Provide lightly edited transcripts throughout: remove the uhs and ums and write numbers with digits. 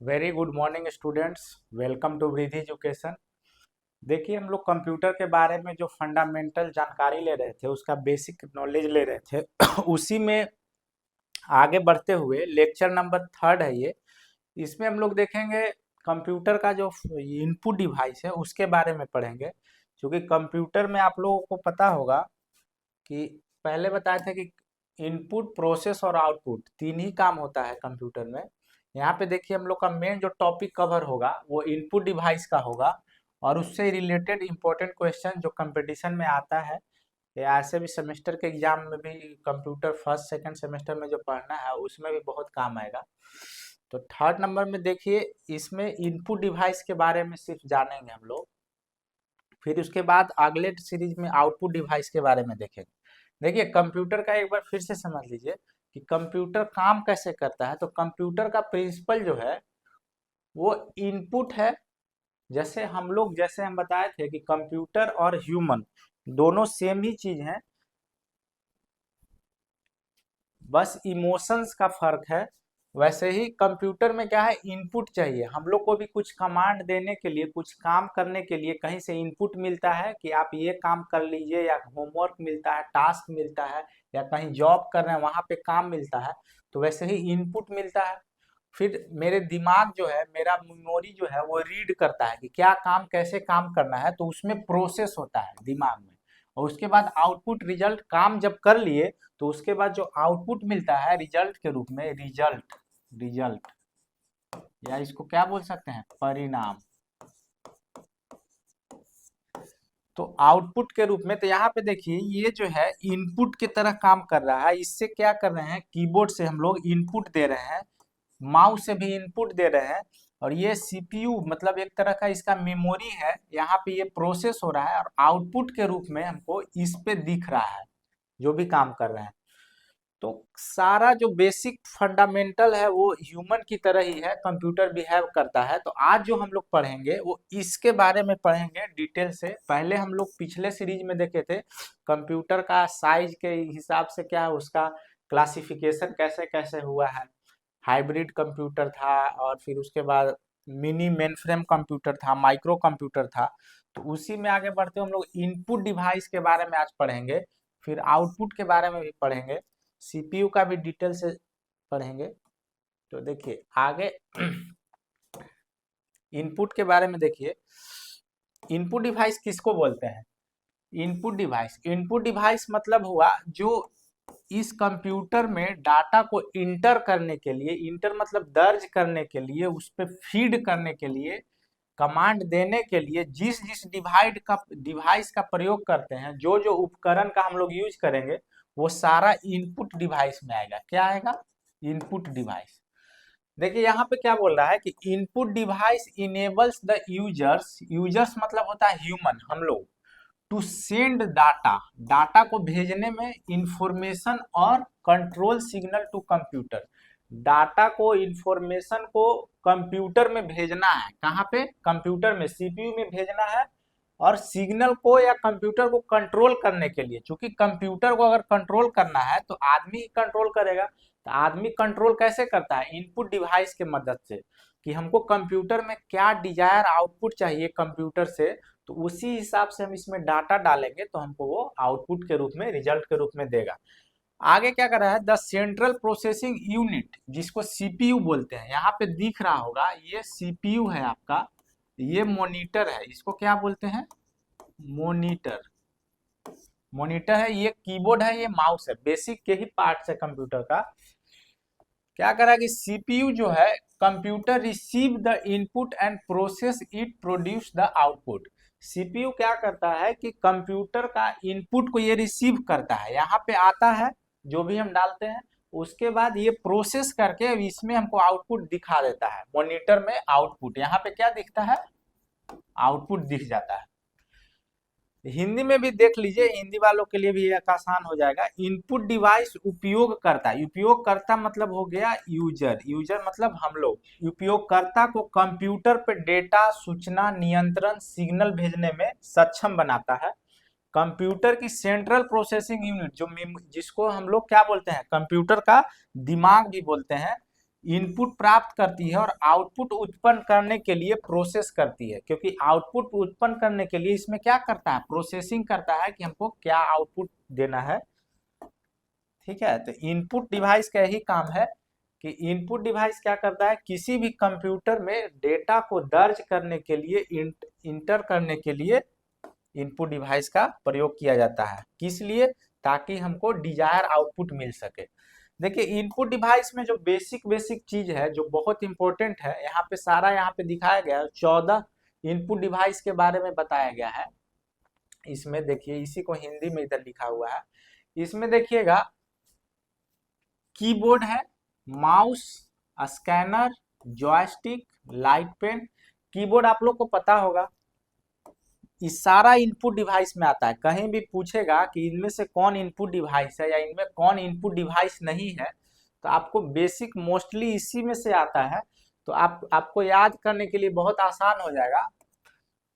Very good morning students. Welcome to Bridge Education. देखिए, हम लोग कंप्यूटर के बारे में जो फंडामेंटल जानकारी ले रहे थे, उसका बेसिक नॉलेज ले रहे थे उसी में आगे बढ़ते हुए लेक्चर नंबर 3 है ये। इसमें हम लोग देखेंगे कंप्यूटर का जो इनपुट डिवाइस है उसके बारे में पढ़ेंगे। क्योंकि कंप्यूटर में आप लोगों को पता होगा कि पहले बताए थे कि इनपुट, प्रोसेस और आउटपुट तीन ही काम होता है कंप्यूटर में। यहाँ पे देखिए, हम लोग का मेन जो टॉपिक कवर होगा वो इनपुट डिवाइस का होगा और उससे रिलेटेड इंपॉर्टेंट क्वेश्चन जो कंपटीशन में आता है या ऐसे भी सेमेस्टर के एग्जाम में भी कंप्यूटर फर्स्ट सेकंड सेमेस्टर में जो पढ़ना है उसमें भी बहुत काम आएगा। तो 3rd नंबर में देखिए, इसमें इनपुट डिवाइस के बारे में सिर्फ जानेंगे हम लोग। फिर उसके बाद अगले सीरीज में आउटपुट डिवाइस के बारे में देखेंगे। देखिए, कंप्यूटर का एक बार फिर से समझ लीजिए कि कंप्यूटर काम कैसे करता है। तो कंप्यूटर का प्रिंसिपल जो है वो इनपुट है। जैसे हम बताए थे कि कंप्यूटर और ह्यूमन दोनों सेम ही चीज हैं, बस इमोशंस का फर्क है। वैसे ही कंप्यूटर में क्या है, इनपुट चाहिए। हम लोग को भी कुछ कमांड देने के लिए, कुछ काम करने के लिए कहीं से इनपुट मिलता है कि आप ये काम कर लीजिए, या होमवर्क मिलता है, टास्क मिलता है, या कहीं जॉब कर रहे हैं वहां पे काम मिलता है। तो वैसे ही इनपुट मिलता है। फिर मेरे दिमाग जो है, मेरा मेमोरी जो है वो रीड करता है कि क्या काम कैसे काम करना है, तो उसमें प्रोसेस होता है दिमाग में। और उसके बाद आउटपुट रिजल्ट, काम जब कर लिए तो उसके बाद जो आउटपुट मिलता है रिजल्ट के रूप में, रिजल्ट रिजल्ट या इसको क्या बोल सकते हैं, परिणाम। तो आउटपुट के रूप में, तो यहाँ पे देखिए ये जो है इनपुट की तरह काम कर रहा है। इससे क्या कर रहे हैं, कीबोर्ड से हम लोग इनपुट दे रहे हैं, माउस से भी इनपुट दे रहे हैं। और ये सीपीयू मतलब एक तरह का इसका मेमोरी है, यहाँ पे ये प्रोसेस हो रहा है और आउटपुट के रूप में हमको इस पे दिख रहा है जो भी काम कर रहे हैं। तो सारा जो बेसिक फंडामेंटल है वो ह्यूमन की तरह ही है, कंप्यूटर बिहेव करता है। तो आज जो हम लोग पढ़ेंगे वो इसके बारे में पढ़ेंगे डिटेल से। पहले हम लोग पिछले सीरीज में देखे थे कंप्यूटर का साइज के हिसाब से क्या है, उसका क्लासिफिकेशन कैसे कैसे हुआ है। हाइब्रिड कंप्यूटर था, और फिर उसके बाद मिनी मेन फ्रेम कंप्यूटर था, माइक्रो कंप्यूटर था। तो उसी में आगे बढ़ते हम लोग इनपुट डिवाइस के बारे में आज पढ़ेंगे। फिर आउटपुट के बारे में भी पढ़ेंगे, सीपीयू का भी डिटेल से पढ़ेंगे। तो देखिए आगे इनपुट के बारे में देखिए, इनपुट डिवाइस किसको बोलते हैं। इनपुट डिवाइस मतलब हुआ जो इस कंप्यूटर में डाटा को इंटर करने के लिए, इंटर मतलब दर्ज करने के लिए, उस पर फीड करने के लिए, कमांड देने के लिए जिस जिस डिवाइस का प्रयोग करते हैं, जो जो उपकरण का हम लोग यूज करेंगे, वो सारा इनपुट डिवाइस में आएगा। क्या आएगा, इनपुट डिवाइस। देखिए यहाँ पे क्या बोल रहा है कि input device enables the users, users मतलब होता है ह्यूमन, हम लोग, टू सेंड डाटा, डाटा को भेजने में, इंफॉर्मेशन और control signal to computer, data को, इंफॉर्मेशन को कंप्यूटर में भेजना है। कहाँ पे, कंप्यूटर में, सीपीयू में भेजना है। और सिग्नल को या कंप्यूटर को कंट्रोल करने के लिए, क्योंकि कंप्यूटर को अगर कंट्रोल करना है तो आदमी ही कंट्रोल करेगा। तो आदमी कंट्रोल कैसे करता है, इनपुट डिवाइस के मदद से, कि हमको कंप्यूटर में क्या डिजायर आउटपुट चाहिए कंप्यूटर से, तो उसी हिसाब से हम इसमें डाटा डालेंगे तो हमको वो आउटपुट के रूप में, रिजल्ट के रूप में देगा। आगे क्या कर रहा है, द सेंट्रल प्रोसेसिंग यूनिट, जिसको सीपीयू बोलते हैं, यहाँ पे दिख रहा होगा ये सीपीयू है आपका, ये मॉनिटर है, इसको क्या बोलते हैं, मॉनिटर। मॉनिटर है, ये कीबोर्ड है, ये माउस है, बेसिक के ही पार्ट्स है कंप्यूटर का। क्या करा कि सीपीयू जो है, computer receive the input and process it, produce the output. CPU क्या करता है कि कंप्यूटर का इनपुट को ये रिसीव करता है, यहाँ पे आता है जो भी हम डालते हैं, उसके बाद ये प्रोसेस करके इसमें हमको आउटपुट दिखा देता है। मॉनिटर में आउटपुट, यहाँ पे क्या दिखता है, आउटपुट दिख जाता है। हिंदी में भी देख लीजिए, हिंदी वालों के लिए भी एक आसान हो जाएगा। इनपुट डिवाइस उपयोगकर्ता, उपयोगकर्ता मतलब हो गया यूजर, यूजर मतलब हम लोग। उपयोगकर्ता को कंप्यूटर पे डेटा, सूचना, नियंत्रण, सिग्नल भेजने में सक्षम बनाता है। कंप्यूटर की सेंट्रल प्रोसेसिंग यूनिट, जो जिसको हम लोग क्या बोलते हैं, कंप्यूटर का दिमाग भी बोलते हैं, इनपुट प्राप्त करती है और आउटपुट उत्पन्न करने के लिए प्रोसेस करती है, क्योंकि आउटपुट उत्पन्न करने के लिए इसमें क्या करता है, प्रोसेसिंग करता है कि हमको क्या आउटपुट देना है। ठीक है, तो इनपुट डिवाइस का यही काम है कि इनपुट डिवाइस क्या करता है, किसी भी कंप्यूटर में डेटा को दर्ज करने के लिए, इंटर करने के लिए इनपुट डिवाइस का प्रयोग किया जाता है। किस लिए, ताकि हमको डिजायर आउटपुट मिल सके। देखिए इनपुट डिवाइस में जो बेसिक बेसिक चीज है जो बहुत इंपॉर्टेंट है, यहाँ पे सारा यहाँ पे दिखाया गया है। 14 इनपुट डिवाइस के बारे में बताया गया है। इसमें देखिए, इसी को हिंदी में इधर लिखा हुआ है। इसमें देखिएगा, कीबोर्ड है, mouse, scanner, joystick, light pen. Keyboard आप लोग को पता होगा, इस सारा इनपुट डिवाइस में आता है। कहीं भी पूछेगा कि इनमें से कौन इनपुट डिवाइस है या इनमें कौन इनपुट डिवाइस नहीं है, तो आपको बेसिक मोस्टली इसी में से आता है। तो आपको याद करने के लिए बहुत आसान हो जाएगा,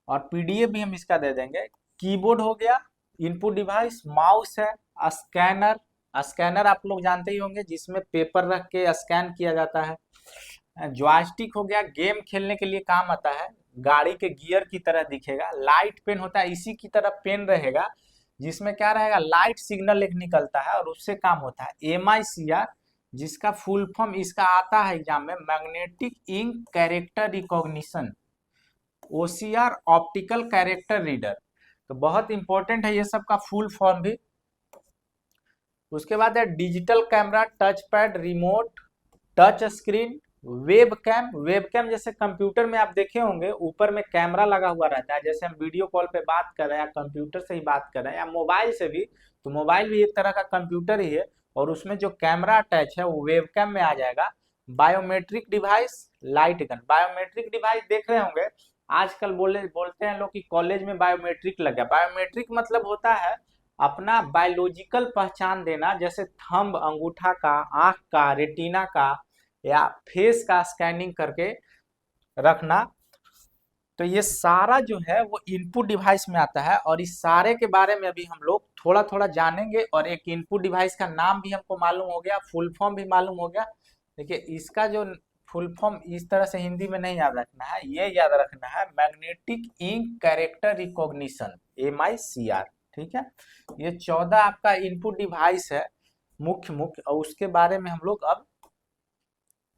और पीडीएफ भी हम इसका दे देंगे। कीबोर्ड हो गया इनपुट डिवाइस, माउस है, स्कैनर, स्कैनर आप लोग जानते ही होंगे जिसमें पेपर रख के स्कैन किया जाता है। जॉयस्टिक हो गया, गेम खेलने के लिए काम आता है, गाड़ी के गियर की तरह दिखेगा। लाइट पेन होता है, इसी की तरह पेन रहेगा, जिसमें क्या रहेगा, लाइट सिग्नल एक निकलता है और उससे काम होता है। MICR, जिसका फुल फॉर्म इसका आता है एग्जाम में, magnetic ink character recognition. OCR, optical character reader. तो बहुत इंपॉर्टेंट है ये सब का फुल फॉर्म भी। उसके बाद है digital camera, touch pad, remote, touch screen, webcam. Webcam जैसे कंप्यूटर में आप देखे होंगे ऊपर में कैमरा लगा हुआ रहता है, जैसे हम वीडियो कॉल पे बात कर रहे हैं या कंप्यूटर से ही बात कर रहे हैं या मोबाइल से भी, तो मोबाइल भी एक तरह का कंप्यूटर ही है, और उसमें जो कैमरा अटैच है वो वेब कैम में आ जाएगा। Biometric device, light gun. Biometric device देख रहे होंगे आजकल बोलते हैं लोग कि कॉलेज में बायोमेट्रिक लग गया। बायोमेट्रिक मतलब होता है अपना बायोलॉजिकल पहचान देना, जैसे थंब, अंगूठा का, आंख का, रेटिना का या फेस का स्कैनिंग करके रखना। तो ये सारा जो है वो इनपुट डिवाइस में आता है, और इस सारे के बारे में अभी हम लोग थोड़ा थोड़ा जानेंगे। और एक इनपुट डिवाइस का नाम भी हमको मालूम हो गया, फुल फॉर्म भी मालूम हो गया। देखिए इसका जो फुल फॉर्म इस तरह से हिंदी में नहीं याद रखना है, ये याद रखना है magnetic ink character recognition, MICR। ठीक है, ये 14 आपका इनपुट डिवाइस है मुख्य मुख्य, और उसके बारे में हम लोग अब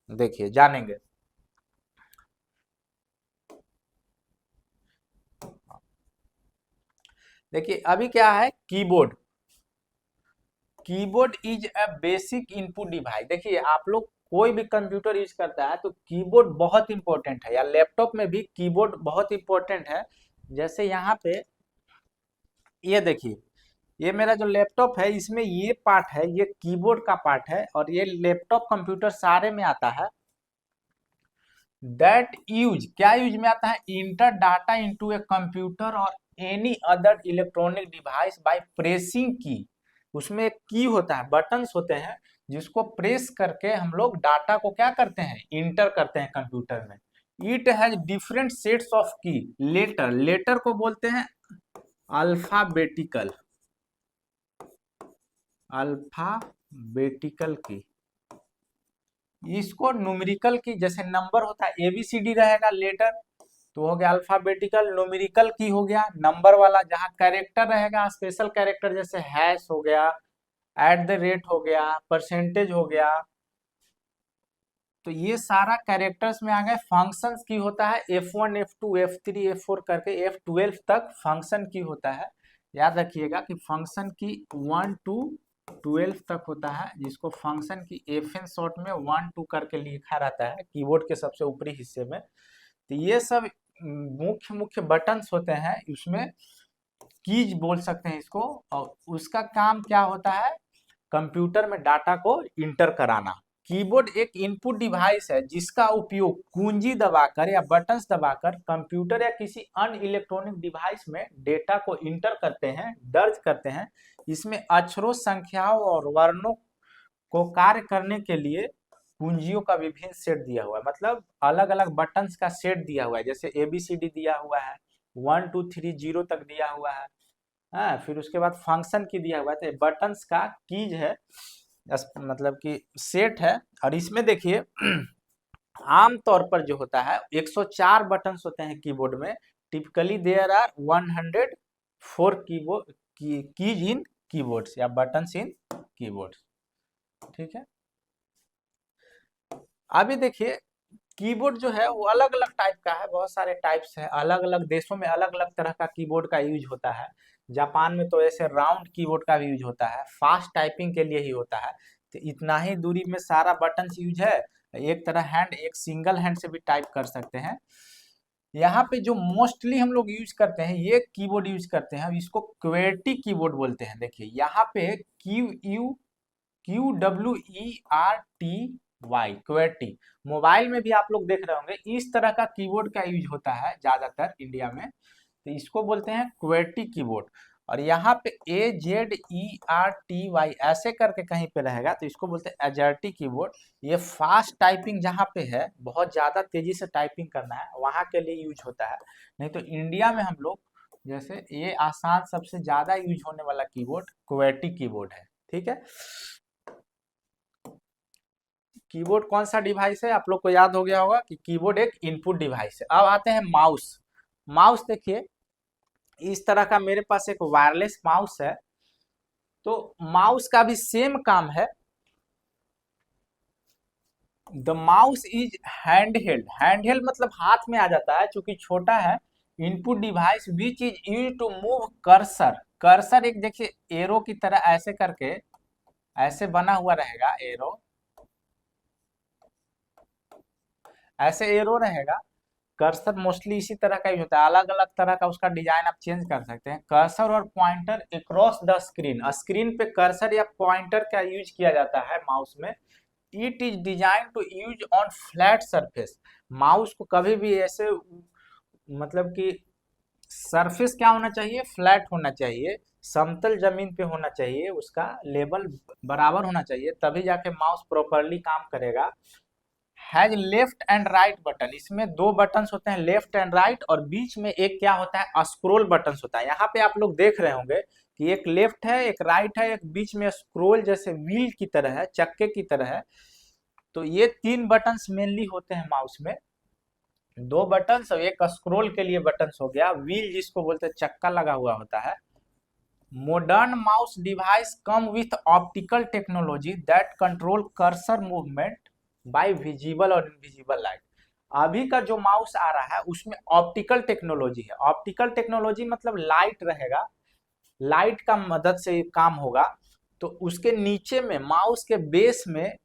देखिए जानेंगे। देखिए अभी क्या है, keyboard. Keyboard is a basic input device. देखिए आप लोग कोई भी कंप्यूटर यूज करता है तो कीबोर्ड बहुत इंपॉर्टेंट है, या लैपटॉप में भी कीबोर्ड बहुत इंपॉर्टेंट है। जैसे यहाँ पे ये देखिए, ये मेरा जो लैपटॉप है इसमें ये पार्ट है, ये कीबोर्ड का पार्ट है, और ये लैपटॉप कंप्यूटर सारे में आता है। दैट यूज, क्या यूज में आता है, enter data into a computer और any other electronic device by pressing key. उसमें एक की होता है, बटन्स होते हैं, जिसको प्रेस करके हम लोग डाटा को क्या करते हैं, इंटर करते हैं कंप्यूटर में। It has different sets of की। लेटर, लेटर को बोलते हैं अल्फाबेटिकल, अल्फाबेटिकल की। इसको न्यूमेरिकल की, जैसे नंबर होता है ABCD रहेगा लेटर, तो हो गया अल्फाबेटिकल। न्यूमेरिकल की हो गया नंबर वाला, जहाँ कैरेक्टर रहेगा स्पेशल कैरेक्टर, जैसे हैश हो गया, @ हो गया, परसेंटेज हो गया। तो ये सारा कैरेक्टर्स में आ गए। फंक्शंस की होता है F1, F2, F3, F4 करके F12 तक फंक्शन की होता है। याद रखिएगा कि फंक्शन की 1 to 12 तक होता है, जिसको फंक्शन की FN शॉर्ट में 1 2 करके लिखा रहता है कीबोर्ड के सबसे ऊपरी हिस्से में। तो ये सब मुख्य मुख्य बटन्स होते हैं, उसमें कीज बोल सकते हैं इसको, और उसका काम क्या होता है, कंप्यूटर में डाटा को इंटर कराना। कीबोर्ड एक इनपुट डिवाइस है जिसका उपयोग कुंजी दबाकर या बटन्स दबाकर कंप्यूटर या किसी अन्य इलेक्ट्रॉनिक डिवाइस में डेटा को इंटर करते हैं, दर्ज करते हैं। इसमें अक्षरों, संख्याओं और वर्णों को कार्य करने के लिए कुंजियों का विभिन्न सेट दिया हुआ है, मतलब अलग अलग बटन्स का सेट दिया हुआ है। जैसे ABCD दिया हुआ है, 1 2 3 0 तक दिया हुआ है। हाँ, फिर उसके बाद फंक्शन की दिया हुआ है। तो बटन्स का कीज है, मतलब कि सेट है। और इसमें देखिए आमतौर पर जो होता है 104 बटन्स होते हैं कीबोर्ड में। Typically there are 104 keyboard keys in keyboards या बटन्स इन कीबोर्ड्स। ठीक है, अभी देखिए कीबोर्ड जो है वो अलग अलग टाइप का है, बहुत सारे टाइप्स है, अलग अलग देशों में अलग अलग तरह का कीबोर्ड का यूज होता है। जापान में तो ऐसे राउंड कीबोर्ड का भी यूज होता है, फास्ट टाइपिंग के लिए ही होता है। तो इतना ही दूरी में सारा बटन यूज है, एक तरह हैंड, एक सिंगल हैंड से भी टाइप कर सकते हैं। यहाँ पे जो मोस्टली हम लोग यूज करते हैं ये कीबोर्ड यूज करते हैं, इसको क्वेर्टी कीबोर्ड बोलते हैं। देखिए यहाँ पे QWERTY क्वेर्टी। मोबाइल में भी आप लोग देख रहे होंगे इस तरह का कीबोर्ड का यूज होता है ज्यादातर इंडिया में, तो इसको बोलते हैं क्वेर्टी कीबोर्ड। और यहाँ पे AZERTY ऐसे करके कहीं पे रहेगा तो इसको बोलते हैं एजर्टी कीबोर्ड। ये फास्ट टाइपिंग जहाँ पे है, बहुत ज्यादा तेजी से टाइपिंग करना है, वहां के लिए यूज होता है। नहीं तो इंडिया में हम लोग जैसे ये आसान सबसे ज्यादा यूज होने वाला कीबोर्ड क्वेर्टी कीबोर्ड है। ठीक है, कीबोर्ड कौन सा डिवाइस है, आप लोग को याद हो गया होगा कि कीबोर्ड एक इनपुट डिवाइस है। अब आते हैं माउस। माउस देखिए इस तरह का मेरे पास एक वायरलेस माउस है, तो माउस का भी सेम काम है। The mouse is handheld, handheld मतलब हाथ में आ जाता है, चूंकि छोटा है। Input device which is use to move cursor, cursor एक देखिए एरो की तरह ऐसे करके ऐसे बना हुआ रहेगा, एरो ऐसे एरो रहेगा। कर्सर मोस्टली इसी तरह का ही होता है, अलग अलग तरह का उसका डिजाइन आप चेंज कर सकते हैं। कर्सर और pointer across the screen, screen पे कर्सर या पॉइंटर का यूज किया जाता है माउस में। It is design to use on flat surface, mouse को कभी भी ऐसे मतलब कि सरफेस क्या होना चाहिए, फ्लैट होना चाहिए, समतल जमीन पे होना चाहिए, उसका लेवल बराबर होना चाहिए, तभी जाके माउस प्रॉपरली काम करेगा। Has left and right button, इसमें दो बटन होते हैं, लेफ्ट एंड राइट, और बीच में एक क्या होता है, स्क्रोल बटन होता है। यहाँ पे आप लोग देख रहे होंगे कि एक लेफ्ट है, एक राइट है, एक बीच में स्क्रोल जैसे व्हील की तरह है, चक्के की तरह है। तो ये तीन बटन्स मेनली होते हैं माउस में, दो बटन्स और एक स्क्रोल के लिए बटन्स हो गया, व्हील जिसको बोलते हैं चक्का लगा हुआ होता है। Modern mouse device come with optical technology that control cursor movement by visible और इनविजिबल लाइट। अभी का जो माउस आ रहा है उसमें ऑप्टिकल टेक्नोलॉजी है। ऑप्टिकल टेक्नोलॉजी मतलब लाइट रहेगा, लाइट का मदद से काम होगा। तो उसके नीचे में माउस के बेस में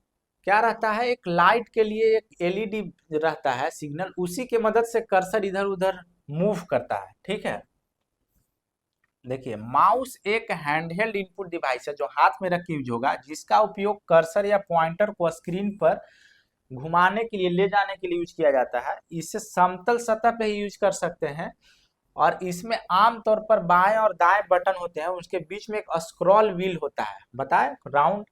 क्या रहता है, एक लाइट के लिए एक एलईडी रहता है सिग्नल, उसी के मदद से कर्सर इधर उधर मूव करता है। ठीक है, देखिए माउस एक हैंडहेल्ड इनपुट डिवाइस है जो हाथ में रख के यूज होगा, जिसका उपयोग कर्सर या पॉइंटर को स्क्रीन पर घुमाने के लिए, ले जाने के लिए यूज किया जाता है। इसे समतल सतह पे ही यूज कर सकते हैं, और इसमें आमतौर पर बाएं और दाएं बटन होते हैं, उसके बीच में एक स्क्रॉल व्हील होता है, बताए राउंड।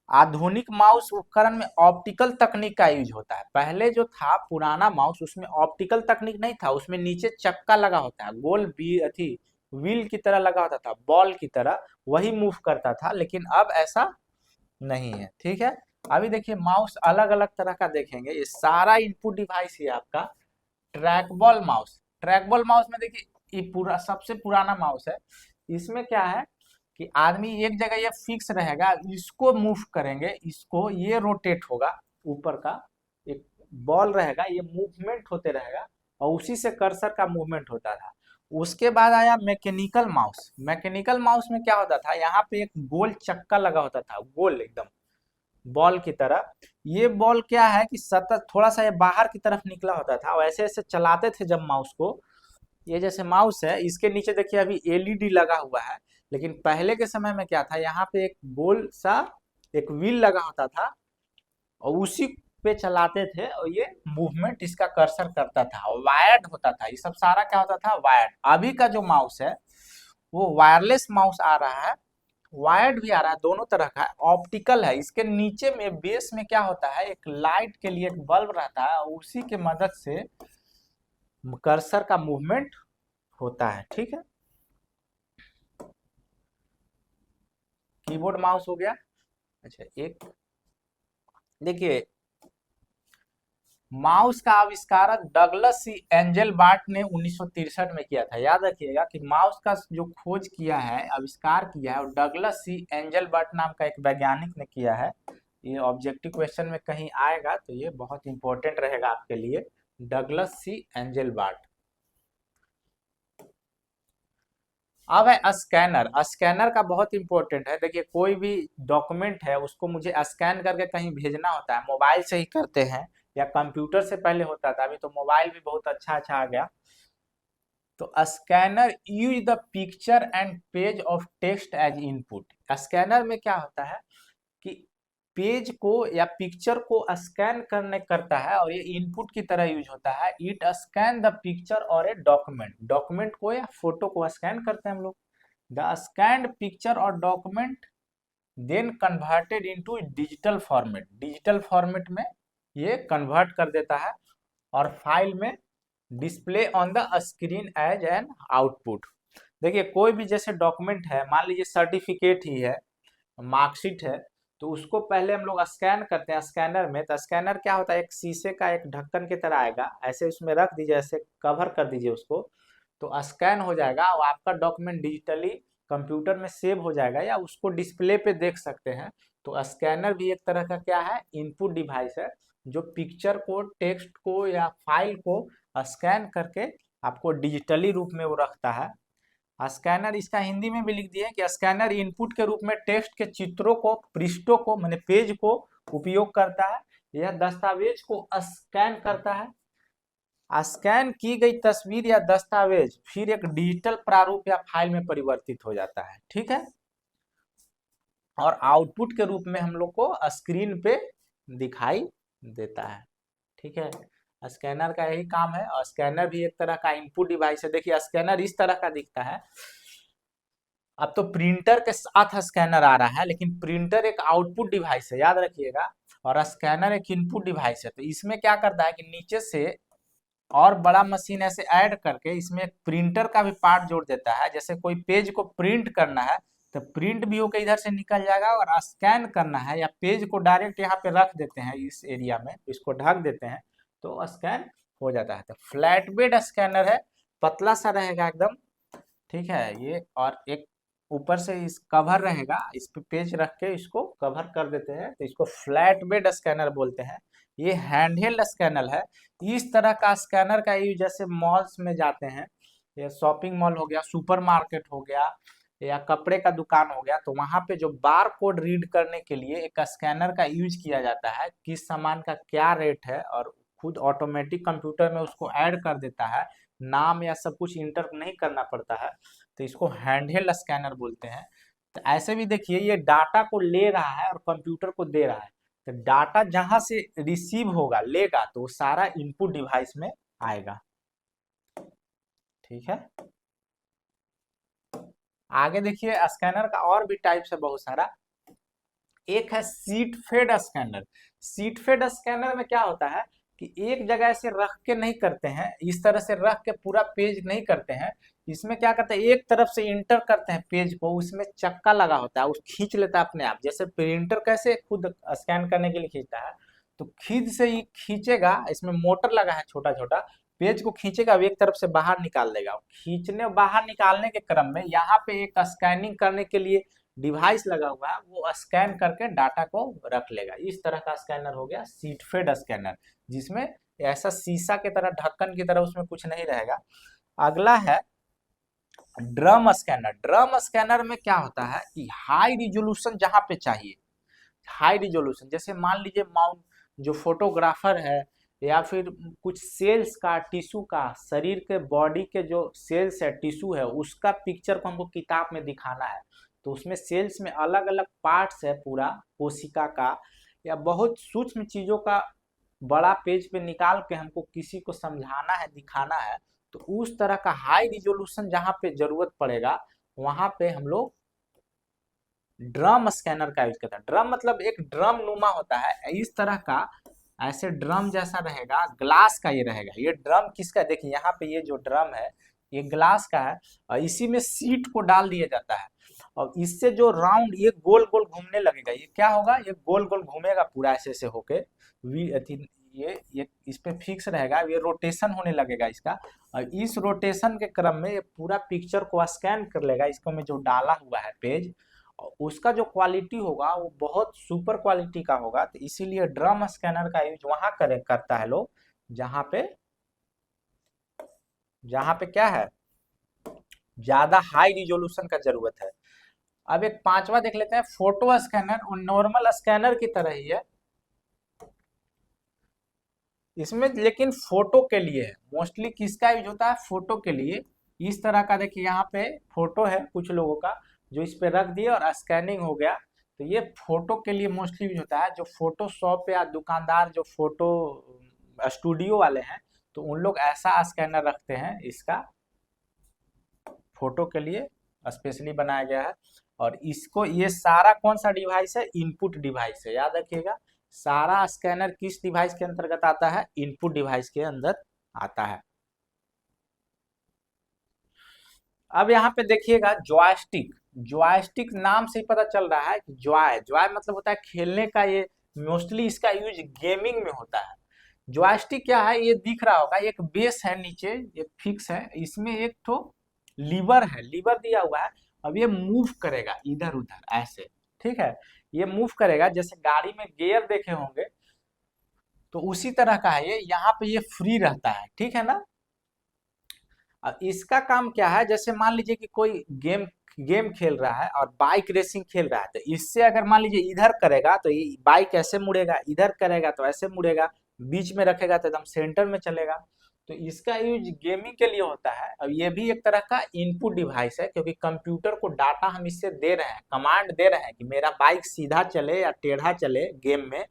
आधुनिक माउस उपकरण में ऑप्टिकल तकनीक का यूज होता है। पहले जो था पुराना माउस उसमें ऑप्टिकल तकनीक नहीं था, उसमें नीचे चक्का लगा होता है, गोल भी अथी व्हील की तरह लगा होता था, बॉल की तरह, वही मूव करता था। लेकिन अब ऐसा नहीं है। ठीक है, अभी देखिए माउस अलग अलग तरह का देखेंगे, ये सारा इनपुट डिवाइस है आपका। ट्रैकबॉल माउस, ट्रैकबॉल माउस में देखिए ये पूरा सबसे पुराना माउस है। इसमें क्या है कि आदमी एक जगह ये फिक्स रहेगा, इसको मूव करेंगे, इसको ये रोटेट होगा, ऊपर का एक बॉल रहेगा, ये मूवमेंट होते रहेगा, और उसी से कर्सर का मूवमेंट होता था। उसके बाद आया मैकेनिकल माउस। मैकेनिकल माउस में क्या होता था, यहाँ पे एक गोल चक्का लगा होता था, गोल एकदम बॉल की तरह। ये बॉल क्या है कि सतत थोड़ा सा ये बाहर की तरफ निकला होता था, और ऐसे ऐसे चलाते थे जब माउस को। ये जैसे माउस है, इसके नीचे देखिए अभी एलईडी लगा हुआ है, लेकिन पहले के समय में क्या था, यहाँ पे एक गोल सा एक व्हील लगा होता था, और उसी पे चलाते थे, और ये मूवमेंट इसका कर्सर करता था, वायर्ड होता था। ये सब सारा क्या होता था, वायर्ड। अभी का जो माउस है वो वायरलेस माउस आ रहा है, वायर्ड भी आ रहा है, दोनों तरह का है, ऑप्टिकल है। इसके नीचे में बेस में क्या होता है, एक लाइट के लिए एक बल्ब रहता है, उसी के मदद से कर्सर का मूवमेंट होता है। ठीक है, कीबोर्ड माउस हो गया। अच्छा एक देखिए, माउस का आविष्कारक डगलस सी एंजेलबार्ट ने 1963 में किया था। याद रखिएगा कि माउस का जो खोज किया है, आविष्कार किया है, और डगलस सी एंजेलबार्ट नाम का एक वैज्ञानिक ने किया है। ये ऑब्जेक्टिव क्वेश्चन में कहीं आएगा तो ये बहुत इंपॉर्टेंट रहेगा आपके लिए, डगलस सी एंजेलबार्ट। अब है स्कैनर। स्कैनर का बहुत इंपॉर्टेंट है। देखिए कोई भी डॉक्यूमेंट है उसको मुझे स्कैन करके कहीं भेजना होता है, मोबाइल से ही करते हैं या कंप्यूटर से पहले होता था, अभी तो मोबाइल भी बहुत अच्छा अच्छा आ गया। तो scanner use the picture and page of text as input. Scanner में क्या होता है कि पेज को या पिक्चर को स्कैन करने करता है और ये इनपुट की तरह यूज होता है। इट स्कैन द पिक्चर और ए डॉक्यूमेंट, डॉक्यूमेंट को या फोटो को स्कैन करते हैं हम लोग। द स्कैन्ड पिक्चर और document then converted into digital format, digital format में ये कन्वर्ट कर देता है और फाइल में display on the screen as an output. देखिए कोई भी जैसे डॉक्यूमेंट है, मान लीजिए सर्टिफिकेट ही है, मार्कशीट है, तो उसको पहले हम लोग स्कैन करते हैं स्कैनर में। तो स्कैनर क्या होता है, एक शीशे का एक ढक्कन की तरह आएगा, ऐसे उसमें रख दीजिए, ऐसे कवर कर दीजिए उसको, तो स्कैन हो जाएगा और आपका डॉक्यूमेंट डिजिटली कंप्यूटर में सेव हो जाएगा या उसको डिस्प्ले पे देख सकते हैं। तो स्कैनर भी एक तरह का क्या है, इनपुट डिवाइस है, जो पिक्चर को, टेक्स्ट को या फाइल को स्कैन करके आपको डिजिटली रूप में वो रखता है। स्कैनर, इसका हिंदी में भी लिख दिए कि स्कैनर इनपुट के रूप में टेक्स्ट के चित्रों को, पृष्ठों को, माने पेज को उपयोग करता है। यह दस्तावेज को स्कैन करता है। स्कैन की गई तस्वीर या दस्तावेज फिर एक डिजिटल प्रारूप या फाइल में परिवर्तित हो जाता है, ठीक है, और आउटपुट के रूप में हम लोग को स्क्रीन पे दिखाई देता है, ठीक है। स्कैनर का यही काम है और स्कैनर भी एक तरह का इनपुट डिवाइस है। देखिए स्कैनर इस तरह का दिखता है। अब तो प्रिंटर के साथ स्कैनर आ रहा है, लेकिन प्रिंटर एक आउटपुट डिवाइस है, याद रखिएगा, और स्कैनर एक इनपुट डिवाइस है। तो इसमें क्या करता है कि नीचे से और बड़ा मशीन ऐसे ऐड करके इसमें एक प्रिंटर का भी पार्ट जोड़ देता है। जैसे कोई पेज को प्रिंट करना है तो प्रिंट भी होकर इधर से निकल जाएगा, और स्कैन करना है या पेज को डायरेक्ट यहाँ पे रख देते हैं इस एरिया में, इसको ढक देते हैं तो स्कैन हो जाता है। तो फ्लैट बेड स्कैनर है, पतला सा रहेगा एकदम, ठीक है ये, और एक ऊपर से इस कवर रहेगा, इस पे पेज रख के इसको कवर कर देते हैं, तो इसको फ्लैट बेड स्कैनर बोलते हैं। ये हैंडहेल्ड स्कैनर है। इस तरह का स्कैनर का यूज जैसे मॉल्स में जाते हैं, या शॉपिंग मॉल हो गया, सुपरमार्केट हो गया, या कपड़े का दुकान हो गया, तो वहां पे जो बार कोड रीड करने के लिए एक स्कैनर का यूज किया जाता है, किस सामान का क्या रेट है, और खुद ऑटोमेटिक कंप्यूटर में उसको ऐड कर देता है, नाम या सब कुछ इंटर नहीं करना पड़ता है, तो इसको हैंडहेल्ड स्कैनर बोलते हैं। तो ऐसे भी देखिए ये डाटा को ले रहा है और कंप्यूटर को दे रहा है। तो डाटा जहां से रिसीव होगा, लेगा, तो वो सारा इनपुट डिवाइस में आएगा, ठीक है। आगे देखिए स्कैनर का और भी टाइप्स है बहुत सारा। एक है sheet fed scanner. Sheet fed scanner में क्या होता है कि एक जगह से रख के नहीं करते हैं, इस तरह से रख के पूरा पेज नहीं करते हैं। इसमें क्या करते हैं, एक तरफ से इंटर करते हैं पेज को, उसमें चक्का लगा होता है, उस खींच लेता है अपने आप। जैसे प्रिंटर कैसे खुद स्कैन करने के लिए खींचता है, तो खुद से ही खींचेगा, इसमें मोटर लगा है छोटा छोटा, पेज को खींचेगा, एक तरफ से बाहर निकाल देगा। खींचने बाहर निकालने के क्रम में यहाँ पे एक स्कैनिंग करने के लिए डिवाइस लगा हुआ है, वो स्कैन करके डाटा को रख लेगा। इस तरह का स्कैनर हो गया सीट फेड स्कैनर, जिसमें ऐसा शीशा की तरह, ढक्कन की तरह उसमें कुछ नहीं रहेगा। अगला है ड्रम स्कैनर। ड्रम स्कैनर में क्या होता है कि हाई रिजोल्यूशन जहां पे चाहिए, हाई रिजोल्यूशन, जैसे मान लीजिए माउंट जो फोटोग्राफर है, या फिर कुछ सेल्स का, टिश्यू का, शरीर के बॉडी के जो सेल्स है, टिश्यू है, उसका पिक्चर को हमको किताब में दिखाना है, तो उसमें सेल्स में अलग अलग पार्ट्स है, पूरा कोशिका का या बहुत सूक्ष्म चीजों का बड़ा पेज पे निकाल के हमको किसी को समझाना है, दिखाना है, तो उस तरह का हाई रिजोल्यूशन जहां पे जरूरत पड़ेगा, वहां पे हम लोग ड्रम स्कैनर का यूज करता है। ड्रम मतलब एक ड्रम नुमा होता है इस तरह का, ऐसे ड्रम जैसा रहेगा, ग्लास का ये रहेगा। ये ड्रम किसका, देखिए यहाँ पे ये जो ड्रम है ये ग्लास का है, और इसी में सीट को डाल दिया जाता है, और इससे जो राउंड ये गोल गोल घूमने लगेगा, ये क्या होगा, ये गोल गोल घूमेगा पूरा ऐसे होके, ये इस पे फिक्स रहेगा, ये रोटेशन होने लगेगा इसका। और इस रोटेशन के क्रम में ये पूरा पिक्चर को स्कैन कर लेगा, इसको में जो डाला हुआ है पेज, और उसका जो क्वालिटी होगा वो बहुत सुपर क्वालिटी का होगा। तो इसीलिए ड्रम स्कैनर का यूज वहां करता है लोग, जहां पे क्या है, ज्यादा हाई रिजोल्यूशन का जरूरत है। अब एक पांचवा देख लेते हैं, फोटो स्कैनर, और नॉर्मल स्कैनर की तरह ही है, इसमें लेकिन फोटो के लिए है, मोस्टली किसका यूज होता है, फोटो के लिए। इस तरह का देखिए यहाँ पे फोटो है कुछ लोगों का, जो इस पे रख दिया और स्कैनिंग हो गया। तो ये फोटो के लिए मोस्टली यूज होता है, जो फोटो शॉप या दुकानदार जो फोटो स्टूडियो वाले हैं, तो उन लोग ऐसा स्कैनर रखते हैं, इसका फोटो के लिए स्पेशली बनाया गया है। और इसको, ये सारा कौन सा डिवाइस है, इनपुट डिवाइस है, याद रखिएगा। सारा स्कैनर किस डिवाइस के अंतर्गत आता है, इनपुट डिवाइस के अंदर आता है। अब यहाँ पे देखिएगा जॉयस्टिक, जॉयस्टिक नाम से ही पता चल रहा है कि जॉय मतलब होता है खेलने का, ये मोस्टली इसका यूज गेमिंग में होता है। जॉयस्टिक क्या है, ये दिख रहा होगा, एक बेस है नीचे, ये फिक्स है, इसमें एक तो लीवर है, लीवर दिया हुआ है। अब ये मूव करेगा इधर उधर ऐसे, ठीक है, ये मूव करेगा, जैसे गाड़ी में गियर देखे होंगे, तो उसी तरह का है ये, यहाँ पे ये फ्री रहता है, ठीक है ना। अब इसका काम क्या है, जैसे मान लीजिए कि कोई गेम गेम खेल रहा है और बाइक रेसिंग खेल रहा है, तो इससे अगर मान लीजिए इधर करेगा तो ये बाइक ऐसे मुड़ेगा, इधर करेगा तो ऐसे मुड़ेगा, बीच में रखेगा तो एकदम सेंटर में चलेगा। तो इसका यूज गेमिंग के लिए होता है। अब ये भी एक तरह का इनपुट डिवाइस है, क्योंकि कंप्यूटर को डाटा हम इससे दे रहे हैं, कमांड दे रहे हैं कि मेरा बाइक सीधा चले या टेढ़ा चले गेम में,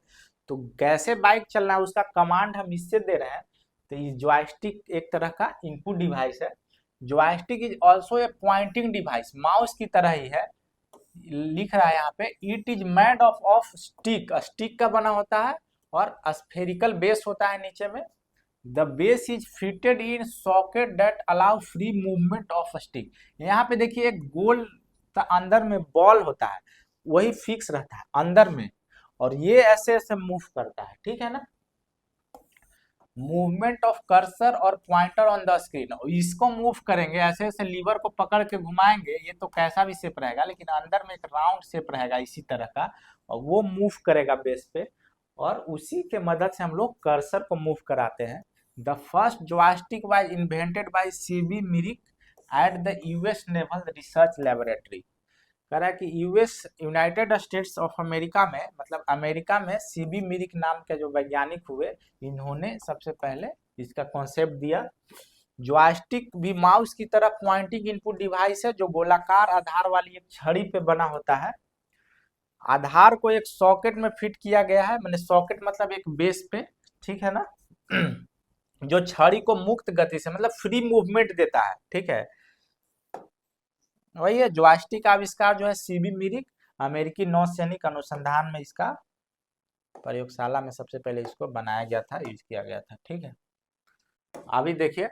तो कैसे बाइक चलना है उसका कमांड हम इससे दे रहे हैं। तो ये जॉयस्टिक एक तरह का इनपुट डिवाइस है। Joystick is also a pointing device, mouse की तरह ही है, लिख रहा है यहाँ पे, it is made of stick, stick का बना होता है और स्फेरिकल बेस होता है नीचे में। The base is fitted in socket that allow free movement of stick. यहाँ पे देखिए एक गोल अंदर में बॉल होता है, वही फिक्स रहता है अंदर में, और ये ऐसे ऐसे मूव करता है, ठीक है ना। मूवमेंट ऑफ कर्सर और पॉइंटर ऑन द स्क्रीन, इसको मूव करेंगे ऐसे ऐसे, लीवर को पकड़ के घुमाएंगे, ये तो कैसा भी शेप रहेगा, लेकिन अंदर में एक राउंड शेप रहेगा इसी तरह का, और वो मूव करेगा बेस पे, और उसी के मदद से हम लोग कर्सर को मूव कराते हैं। The first joystick was invented by CB Mirik at the US naval research laboratory. कह रहा है कि US, United states of America में, मतलब अमेरिका में सीबी मिरिक नाम के जो वैज्ञानिक हुए, इन्होंने सबसे पहले इसका कॉन्सेप्ट दिया। जॉयस्टिक भी माउस की तरह पॉइंटिंग इनपुट डिवाइस है, जो गोलाकार आधार वाली एक छड़ी पे बना होता है। आधार को एक सॉकेट में फिट किया गया है, मैंने सॉकेट मतलब एक बेस पे, ठीक है ना, जो छड़ी को मुक्त गति से मतलब फ्री मूवमेंट देता है, ठीक है। वही है, जॉयस्टिक का आविष्कार जो है सीबी मिरिक, अमेरिकी नौसैनिक अनुसंधान में इसका प्रयोगशाला में सबसे पहले इसको बनाया गया था, यूज किया गया था, ठीक है। अभी देखिए,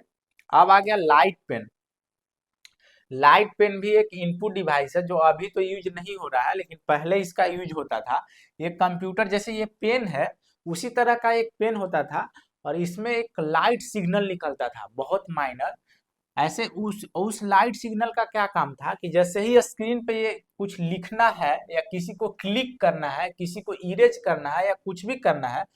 अब आ गया लाइट पेन। लाइट पेन भी एक इनपुट डिवाइस है, जो अभी तो यूज नहीं हो रहा है, लेकिन पहले इसका यूज होता था। ये कंप्यूटर जैसे ये पेन है, उसी तरह का एक पेन होता था, और इसमें एक लाइट सिग्नल निकलता था, बहुत माइनर। ऐसे उस लाइट सिग्नल का क्या काम था कि जैसे ही स्क्रीन पे ये कुछ लिखना है या किसी को क्लिक करना है, किसी को इरेज करना है या कुछ भी करना है,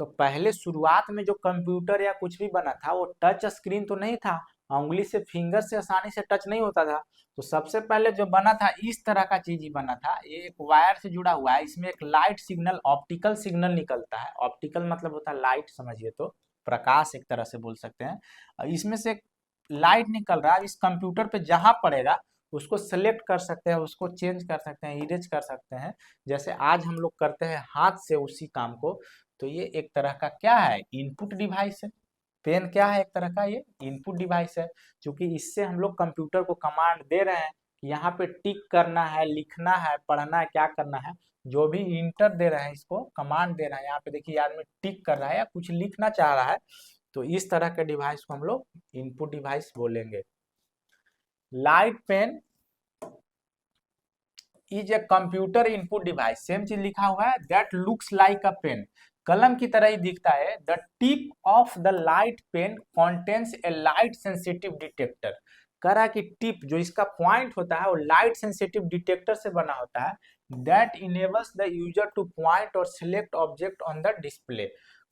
तो पहले शुरुआत में जो कंप्यूटर या कुछ भी बना था वो टच स्क्रीन तो नहीं था, उंगली से फिंगर से आसानी से टच नहीं होता था। तो सबसे पहले जो बना था इस तरह का चीज ही बना था, ये एक वायर से जुड़ा हुआ है, इसमें एक लाइट सिग्नल, ऑप्टिकल सिग्नल निकलता है। ऑप्टिकल मतलब होता है लाइट, समझिए तो प्रकाश एक तरह से बोल सकते हैं। इसमें से लाइट निकल रहा है, इस कंप्यूटर पे जहां पड़ेगा उसको सेलेक्ट कर सकते हैं, उसको चेंज कर सकते हैं, इरेज कर सकते हैं, जैसे आज हम लोग करते हैं हाथ से उसी काम को। तो ये एक तरह का क्या है, इनपुट डिवाइस है। पेन क्या है, एक तरह का ये इनपुट डिवाइस है, क्योंकि इससे हम लोग कंप्यूटर को कमांड दे रहे हैं कि यहाँ पे टिक करना है, लिखना है, पढ़ना है, क्या करना है, जो भी इंटर दे रहे हैं इसको कमांड दे रहे हैं। यहाँ पे देखिए आदमी टिक कर रहा है या कुछ लिखना चाह रहा है, तो इस तरह के डिवाइस को हम लोग इनपुट डिवाइस बोलेंगे। Light pen is a computer input device, same चीज लिखा हुआ है, that looks like a pen, कलम की तरह ही दिखता है। The tip of the light pen contains a light sensitive detector, कह रहा है कि टिप जो इसका पॉइंट होता है वो लाइट सेंसिटिव डिटेक्टर से बना होता है, that enables the user to point और select object on the display.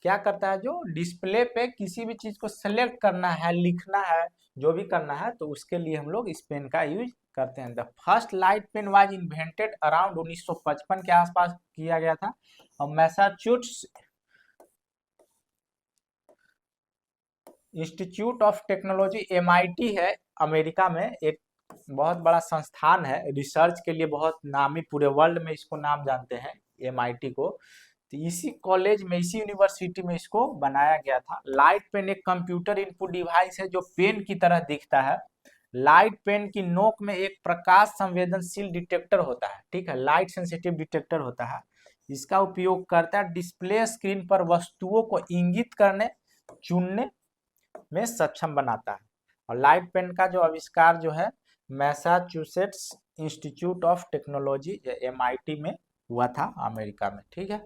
क्या करता है, जो डिस्प्ले पे किसी भी चीज को सिलेक्ट करना है, लिखना है, जो भी करना है, तो उसके लिए हम लोग इस पेन का यूज करते हैं। The first light pen was invented around 1955 के आसपास किया गया था, और Massachusetts Institute of Technology MIT है अमेरिका में, एक बहुत बड़ा संस्थान है रिसर्च के लिए, बहुत नामी, पूरे वर्ल्ड में इसको नाम जानते हैं MIT को। तो इसी कॉलेज में, इसी यूनिवर्सिटी में इसको बनाया गया था। लाइट पेन एक कंप्यूटर इनपुट डिवाइस है जो पेन की तरह दिखता है। लाइट पेन की नोक में एक प्रकाश संवेदनशील डिटेक्टर होता है, ठीक है, लाइट सेंसिटिव डिटेक्टर होता है। इसका उपयोग करता है डिस्प्ले स्क्रीन पर वस्तुओं को इंगित करने, चुनने में सक्षम बनाता है। और लाइट पेन का जो आविष्कार जो है Massachusetts Institute of Technology MIT में हुआ था अमेरिका में, ठीक है।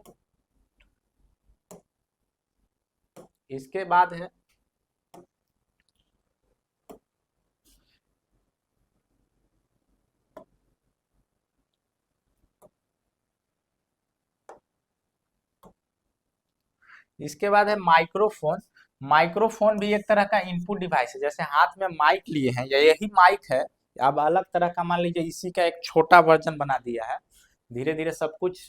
इसके बाद है माइक्रोफोन। माइक्रोफोन भी एक तरह का इनपुट डिवाइस है, जैसे हाथ में माइक लिए हैं, या यही माइक है, अब अलग तरह का मान लीजिए इसी का एक छोटा वर्जन बना दिया है। धीरे धीरे सब कुछ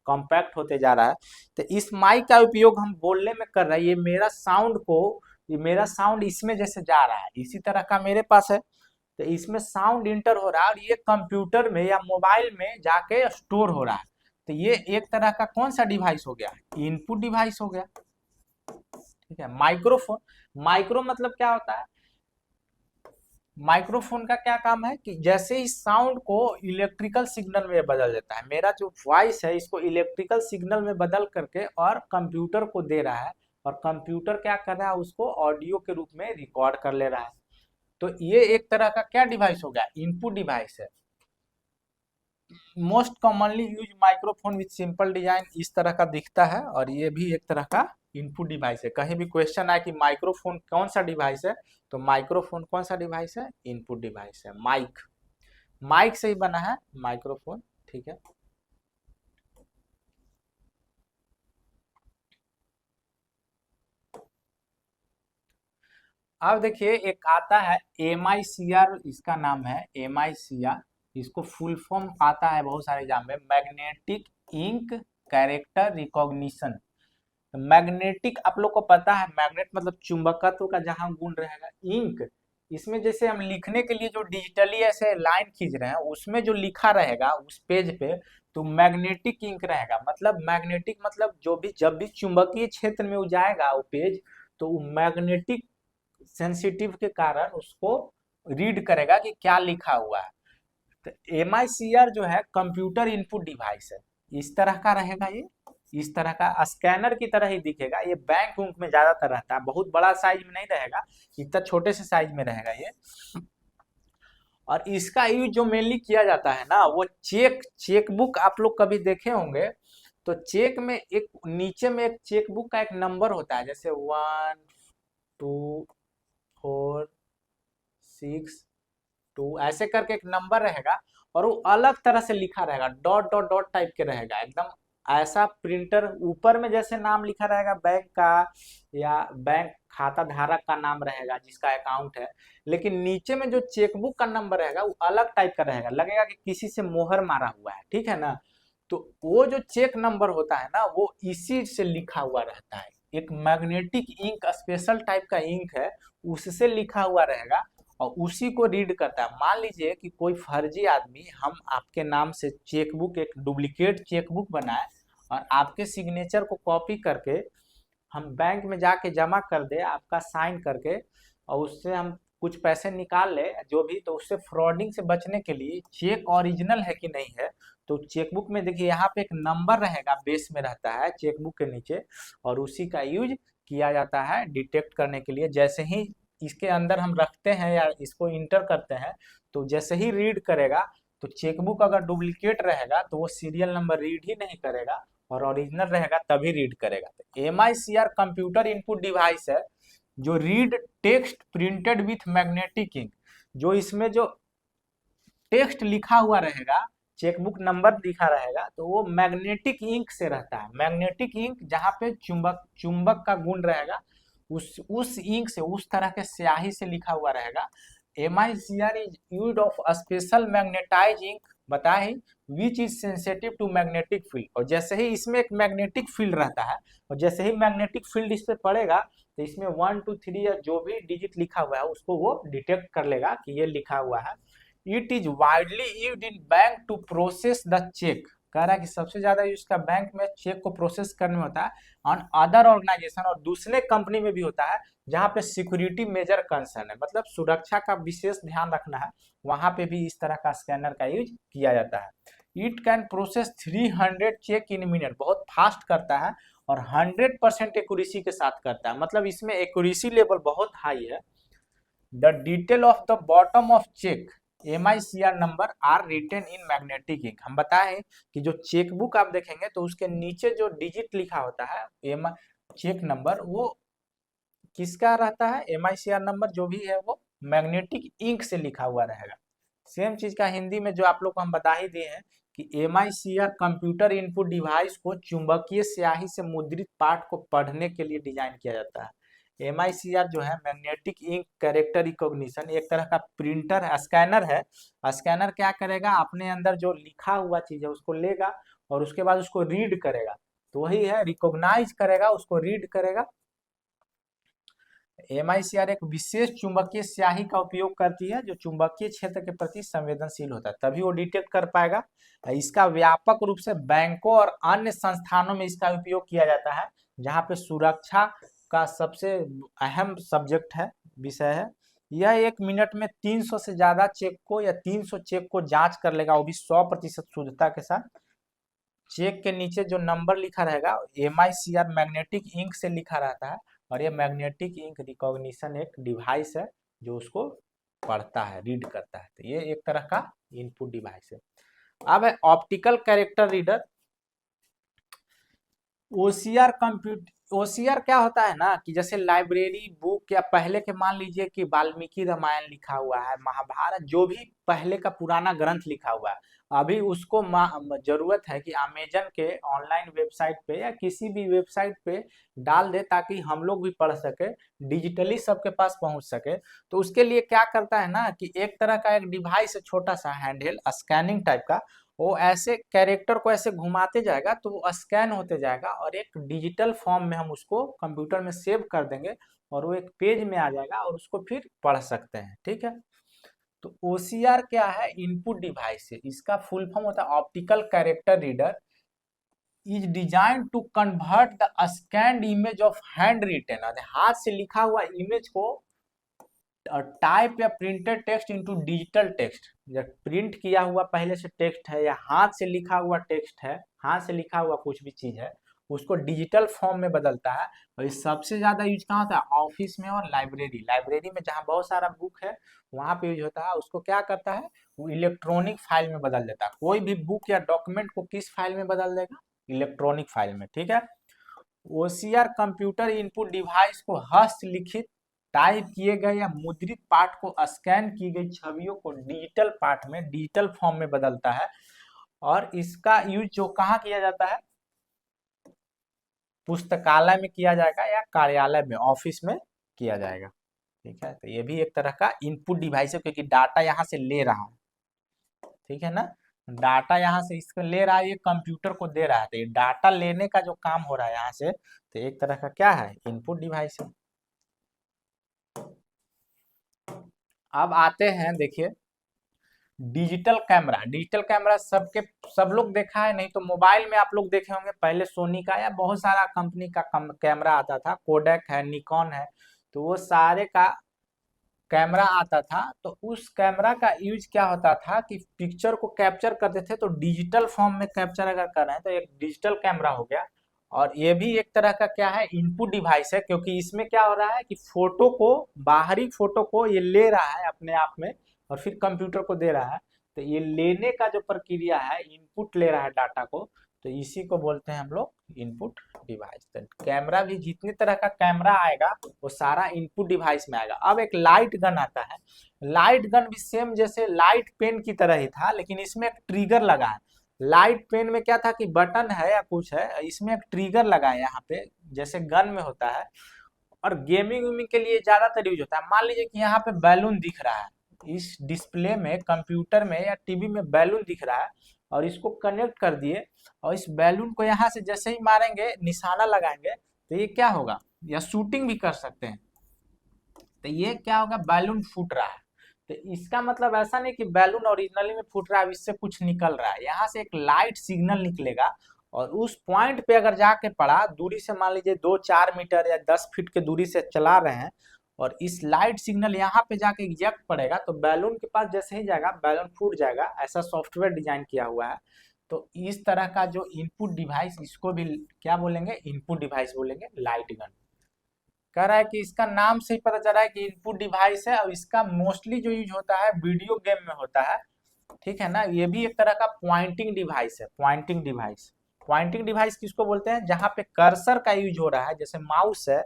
कॉम्पैक्ट होते जा रहा है। तो इस माइक का उपयोग हम बोलने में कर रहे हैं, ये मेरा साउंड इसमें जैसे जा रहा है, इसी तरह का मेरे पास है, तो इसमें साउंड इंटर हो रहा है और ये कंप्यूटर में या मोबाइल में जाके स्टोर हो रहा है। तो ये एक तरह का कौन सा डिवाइस हो गया, इनपुट डिवाइस हो गया, ठीक है। माइक्रोफोन, माइक्रो मतलब क्या होता है, माइक्रोफोन का क्या काम है कि जैसे ही साउंड को इलेक्ट्रिकल सिग्नल में बदल देता है, मेरा जो वॉइस है इसको इलेक्ट्रिकल सिग्नल में बदल करके और कंप्यूटर को दे रहा है, और कंप्यूटर क्या कर रहा है, उसको ऑडियो के रूप में रिकॉर्ड कर ले रहा है। तो ये एक तरह का क्या डिवाइस हो गया, इनपुट डिवाइस है। Most commonly use microphone with simple design इस तरह का दिखता है, और ये भी एक तरह का इनपुट डिवाइस है। कहीं भी क्वेश्चन आए कि माइक्रोफोन कौन सा डिवाइस है, तो माइक्रोफोन कौन सा डिवाइस है, इनपुट डिवाइस है। माइक, माइक से ही बना है माइक्रोफोन, ठीक है। अब देखिए एक आता है MICR, इसका नाम है MICR, इसको फुल फॉर्म आता है बहुत सारे एग्जाम में, magnetic ink character recognition. Magnetic आप लोग को पता है, मैग्नेट मतलब चुंबकत्व का जहां गुण रहेगा, इंक इसमें जैसे हम लिखने के लिए जो डिजिटली ऐसे लाइन खींच रहे हैं, उसमें जो लिखा रहेगा उस पेज पे, तो मैग्नेटिक इंक रहेगा। मतलब मैग्नेटिक मतलब जो भी, जब भी चुंबकीय क्षेत्र में वो जाएगा वो पेज, तो वो मैग्नेटिक सेंसिटिव के कारण उसको रीड करेगा कि क्या लिखा हुआ है। तो MICR जो है कंप्यूटर इनपुट डिवाइस है, इस तरह का रहेगा ये, इस तरह का स्कैनर की तरह ही दिखेगा। ये बैंक उंक में ज्यादातर रहता है, बहुत बड़ा साइज में नहीं रहेगा, इतना छोटे से साइज में रहेगा ये। और इसका यूज जो मेनली किया जाता है ना, वो चेकबुक आप लोग कभी देखे होंगे, तो चेक में एक नीचे में एक चेकबुक का एक नंबर होता है, जैसे 1 2 4 6 2 ऐसे करके एक नंबर रहेगा, और वो अलग तरह से लिखा रहेगा, डॉट डॉट डॉट टाइप के रहेगा एकदम। ऐसा प्रिंटर ऊपर में जैसे नाम लिखा रहेगा बैंक का, या बैंक खाता धारक का नाम रहेगा जिसका अकाउंट है, लेकिन नीचे में जो चेकबुक का नंबर रहेगा वो अलग टाइप का रहेगा, लगेगा कि किसी से मोहर मारा हुआ है, ठीक है ना। तो वो जो चेक नंबर होता है ना, वो इसी से लिखा हुआ रहता है। एक मैग्नेटिक इंक स्पेशल टाइप का इंक है, उससे लिखा हुआ रहेगा, और उसी को रीड करता है। मान लीजिए कि कोई फर्जी आदमी हम आपके नाम से चेकबुक, एक डुप्लीकेट चेकबुक बनाए, और आपके सिग्नेचर को कॉपी करके हम बैंक में जाके जमा कर दे आपका साइन करके, और उससे हम कुछ पैसे निकाल ले जो भी, तो उससे फ्रॉडिंग से बचने के लिए चेक ओरिजिनल है कि नहीं है, तो चेकबुक में देखिए यहाँ पे एक नंबर रहेगा, बेस में रहता है चेकबुक के नीचे, और उसी का यूज किया जाता है डिटेक्ट करने के लिए। जैसे ही इसके अंदर हम रखते हैं या इसको इंटर करते हैं, तो जैसे ही रीड करेगा, तो चेकबुक अगर डुप्लीकेट रहेगा तो वो सीरियल नंबर रीड ही नहीं करेगा, और ओरिजिनल रहेगा तभी रीड करेगा। तो MICR कंप्यूटर इनपुट डिवाइस है जो read text printed with magnetic ink. जो इसमें जो टेक्स्ट लिखा हुआ रहेगा, चेकबुक नंबर लिखा रहेगा, तो वो मैग्नेटिक इंक से रहता है। मैग्नेटिक इंक जहाँ पे चुंबक चुंबक का गुण रहेगा, उस इंक से, उस तरह के स्याही से लिखा हुआ रहेगा। MICR is use of special magnetize ink, बताए which is sensitive to magnetic field. और जैसे ही इसमें एक मैग्नेटिक फील्ड रहता है, और जैसे ही मैग्नेटिक फील्ड इस पे पड़ेगा, तो इसमें 1 2 3 या जो भी डिजिट लिखा हुआ है उसको वो डिटेक्ट कर लेगा कि ये लिखा हुआ है। It is widely used in bank to process the cheque. कह रहा है कि सबसे ज्यादा यूज का बैंक में चेक को प्रोसेस करने में होता है, ऑन अदर ऑर्गेनाइजेशन, और दूसरे कंपनी में भी होता है जहां पे सिक्योरिटी मेजर कंसर्न है, मतलब सुरक्षा का विशेष ध्यान रखना है, वहां पे भी इस तरह का स्कैनर का यूज किया जाता है। It can process 300 cheque in minute, बहुत फास्ट करता है, और 100% एक्यूरेसी के साथ करता है, मतलब इसमें एक्यूरेसी लेवल बहुत हाई है। The detail of the bottom of cheque MICR number are written in magnetic ink. हम बताएं कि जो चेकबुक आप देखेंगे तो उसके नीचे जो डिजिट लिखा होता है चेक नंबर, वो किसका रहता है? MICR नंबर जो भी है वो मैग्नेटिक इंक से लिखा हुआ रहेगा। सेम चीज का हिंदी में जो आप लोग को हम बता ही दिए हैं कि MICR कंप्यूटर इनपुट डिवाइस को चुंबकीय स्याही से मुद्रित पाठ को पढ़ने के लिए डिजाइन किया जाता है। MICR जो है मैग्नेटिक इंक कैरेक्टर रिकॉग्निशन, एक तरह का प्रिंटर है, स्कैनर है। स्कैनर क्या करेगा, अपने अंदर जो लिखा हुआ चीज है उसको लेगा और उसके बाद उसको रीड करेगा, तो वही है रिकॉग्नाइज करेगा, उसको रीड करेगा। MICR एक विशेष चुंबकीय स्याही का उपयोग करती है जो चुंबकीय क्षेत्र के प्रति संवेदनशील होता है, तभी वो डिटेक्ट कर पाएगा। इसका व्यापक रूप से बैंकों और अन्य संस्थानों में इसका उपयोग किया जाता है, जहाँ पे सुरक्षा का सबसे अहम सब्जेक्ट है, विषय है। यह 1 मिनट में 300 से ज्यादा चेक को या 300 चेक को जांच कर लेगा, वो भी 100% शुद्धता के साथ। चेक के नीचे जो नंबर लिखा रहेगा MICR मैग्नेटिक इंक से लिखा रहता है, और ये मैग्नेटिक इंक रिकॉग्निशन एक डिवाइस है जो उसको पढ़ता है, रीड करता है। तो ये एक तरह का इनपुट डिवाइस है। अब है ऑप्टिकल कैरेक्टर रीडर। OCR क्या होता है ना, कि जैसे लाइब्रेरी बुक, या पहले के मान लीजिए कि वाल्मीकि रामायण लिखा हुआ है, महाभारत, जो भी पहले का पुराना ग्रंथ लिखा हुआ है, अभी उसको जरूरत है कि अमेजन के ऑनलाइन वेबसाइट पे या किसी भी वेबसाइट पे डाल दे, ताकि हम लोग भी पढ़ सके, डिजिटली सबके पास पहुंच सके। तो उसके लिए क्या करता है ना, कि एक तरह का एक डिवाइस है, छोटा सा हैंडहेल्ड स्कैनिंग टाइप का, वो ऐसे कैरेक्टर को ऐसे घुमाते जाएगा तो वो स्कैन होते जाएगा, और एक डिजिटल फॉर्म में हम उसको कंप्यूटर में सेव कर देंगे, और वो एक पेज में आ जाएगा, और उसको फिर पढ़ सकते हैं। ठीक है, तो OCR क्या है? इनपुट डिवाइस है, इसका फुल फॉर्म होता है optical character reader, is design to convert the scanned image of hand written, हाथ से लिखा हुआ इमेज को टाइप या printed text into digital text. जब प्रिंट किया हुआ पहले से टेक्स्ट है, या हाथ से लिखा हुआ टेक्स्ट है, हाथ से लिखा हुआ कुछ भी चीज है, उसको डिजिटल फॉर्म में बदलता है। और ये सबसे ज्यादा यूज कहाँ होता है? ऑफिस में और लाइब्रेरी। लाइब्रेरी में जहाँ बहुत सारा बुक है वहां पे यूज होता है। उसको क्या करता है, वो इलेक्ट्रॉनिक फाइल में बदल देता है। कोई भी बुक या डॉक्यूमेंट को किस फाइल में बदल देगा? इलेक्ट्रॉनिक फाइल में। ठीक है, OCR कंप्यूटर इनपुट डिवाइस को हस्तलिखित, टाइप किए गए या मुद्रित पाठ को स्कैन की गई छवियों को डिजिटल पाठ में, डिजिटल फॉर्म में बदलता है। और इसका यूज जो कहाँ किया जाता है? पुस्तकालय में किया जाएगा, या कार्यालय में, ऑफिस में किया जाएगा। ठीक है, तो ये भी एक तरह का इनपुट डिवाइस है, क्योंकि डाटा यहाँ से ले रहा है। ठीक है ना, डाटा यहाँ से इसको ले रहा है, ये कंप्यूटर को दे रहा है, तो ये डाटा लेने का जो काम हो रहा है यहाँ से, तो एक तरह का क्या है? इनपुट डिवाइस है। अब आते हैं, देखिए डिजिटल कैमरा। डिजिटल कैमरा सब लोग देखा है, नहीं तो मोबाइल में आप लोग देखे होंगे, पहले सोनी का या बहुत सारा कंपनी का कैमरा आता था, कोडेक है, निकॉन है, तो वो सारे का कैमरा आता था। तो उस कैमरा का यूज क्या होता था कि पिक्चर को कैप्चर करते थे, तो डिजिटल फॉर्म में कैप्चर अगर कर रहे हैं तो एक डिजिटल कैमरा हो गया। और ये भी एक तरह का क्या है? इनपुट डिवाइस है, क्योंकि इसमें क्या हो रहा है कि फोटो को, बाहरी फोटो को ये ले रहा है अपने आप में, और फिर कंप्यूटर को दे रहा है। तो ये लेने का जो प्रक्रिया है, इनपुट ले रहा है डाटा को, तो इसी को बोलते हैं हम लोग इनपुट डिवाइस। तो कैमरा भी जितनी तरह का कैमरा आएगा वो सारा इनपुट डिवाइस में आएगा। अब एक लाइट गन आता है, लाइट गन भी सेम जैसे लाइट पेन की तरह ही था, लेकिन इसमें एक ट्रिगर लगा है। लाइट पेन में क्या था कि बटन है या कुछ है, इसमें एक ट्रिगर लगा है यहाँ पे, जैसे गन में होता है। और गेमिंग वेमिंग के लिए ज्यादातर यूज होता है। मान लीजिए कि यहाँ पे बैलून दिख रहा है, इस डिस्प्ले में, कंप्यूटर में या टीवी में बैलून दिख रहा है, और इसको कनेक्ट कर दिए, और इस बैलून को यहाँ से जैसे ही मारेंगे, निशाना लगाएंगे, तो ये क्या होगा, या शूटिंग भी कर सकते हैं। तो ये क्या होगा, बैलून फूट रहा है। तो इसका मतलब ऐसा नहीं कि बैलून ओरिजिनली में फूट रहा है, इससे कुछ निकल रहा है, यहाँ से एक लाइट सिग्नल निकलेगा, और उस पॉइंट पे अगर जाके पड़ा, दूरी से मान लीजिए 2-4 मीटर या 10 फीट के दूरी से चला रहे हैं, और इस लाइट सिग्नल यहाँ पे जाके एग्जैक्ट पड़ेगा, तो बैलून के पास जैसे ही जाएगा बैलून फूट जाएगा। ऐसा सॉफ्टवेयर डिजाइन किया हुआ है। तो इस तरह का जो इनपुट डिवाइस, इसको भी क्या बोलेंगे, इनपुट डिवाइस बोलेंगे, लाइट गन। कह रहा है कि इसका नाम से ही पता चल रहा है कि इनपुट डिवाइस है, और इसका मोस्टली जो यूज होता है वीडियो गेम में होता है, ठीक है ना। ये भी एक तरह का पॉइंटिंग डिवाइस है, पॉइंटिंग डिवाइस। पॉइंटिंग डिवाइस किसको बोलते हैं, जहां पे कर्सर का यूज हो रहा है, जैसे माउस है,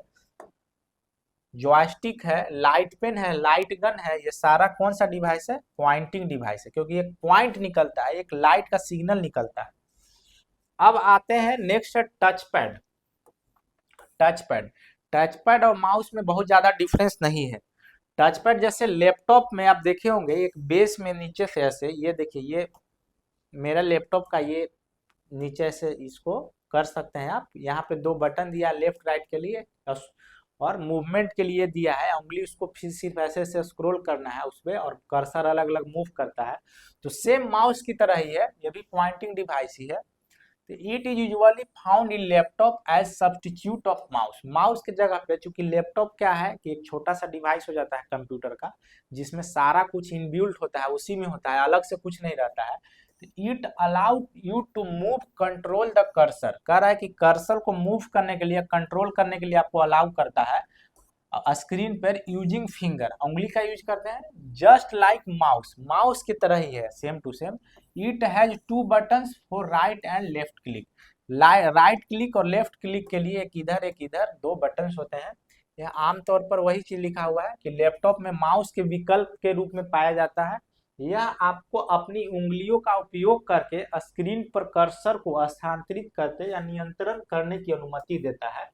जॉयस्टिक है, लाइट पेन है, लाइट गन है, ये सारा कौन सा डिवाइस है, पॉइंटिंग डिवाइस है, क्योंकि एक पॉइंट निकलता है, एक लाइट का सिग्नल निकलता है। अब आते हैं नेक्स्ट है touch pad. Touch pad, touch pad और माउस में बहुत ज्यादा डिफरेंस नहीं है। टच पैड जैसे लैपटॉप में आप देखे होंगे, एक बेस में नीचे से ऐसे, ये देखिए, ये मेरा लैपटॉप का ये नीचे से इसको कर सकते हैं आप। यहाँ पे 2 बटन दिया, लेफ्ट राइट के लिए, और मूवमेंट के लिए दिया है। उंगली उसको फिर सिर्फ ऐसे ऐसे स्क्रॉल करना है उस पर, और कर्सर अलग अलग मूव करता है। तो सेम माउस की तरह ही है, ये भी पॉइंटिंग डिवाइस ही है। तो it is usually found in laptop as substitute of mouse. Mouse की जगह पे, चूंकि लैपटॉप क्या है कि एक छोटा सा डिवाइस हो जाता है कंप्यूटर का, जिसमें सारा कुछ इनबिल्ट होता है, उसी में होता है, अलग से कुछ नहीं रहता है। It allow you to move control the cursor. कह रहा है कि कर्सर को मूव करने के लिए, कंट्रोल करने के लिए आपको अलाउ करता है स्क्रीन पर यूजिंग फिंगर, उंगली का यूज करते हैं, जस्ट लाइक माउस, माउस की तरह ही है, same to same. It has 2 buttons for right and left click. Right click और लेफ्ट क्लिक के लिए एक इधर 2 बटन्स होते हैं। यह आमतौर पर वही चीज लिखा हुआ है कि लैपटॉप में माउस के विकल्प के रूप में पाया जाता है। यह आपको अपनी उंगलियों का उपयोग करके स्क्रीन पर कर्सर को स्थानांतरित करते या नियंत्रण करने की अनुमति देता है।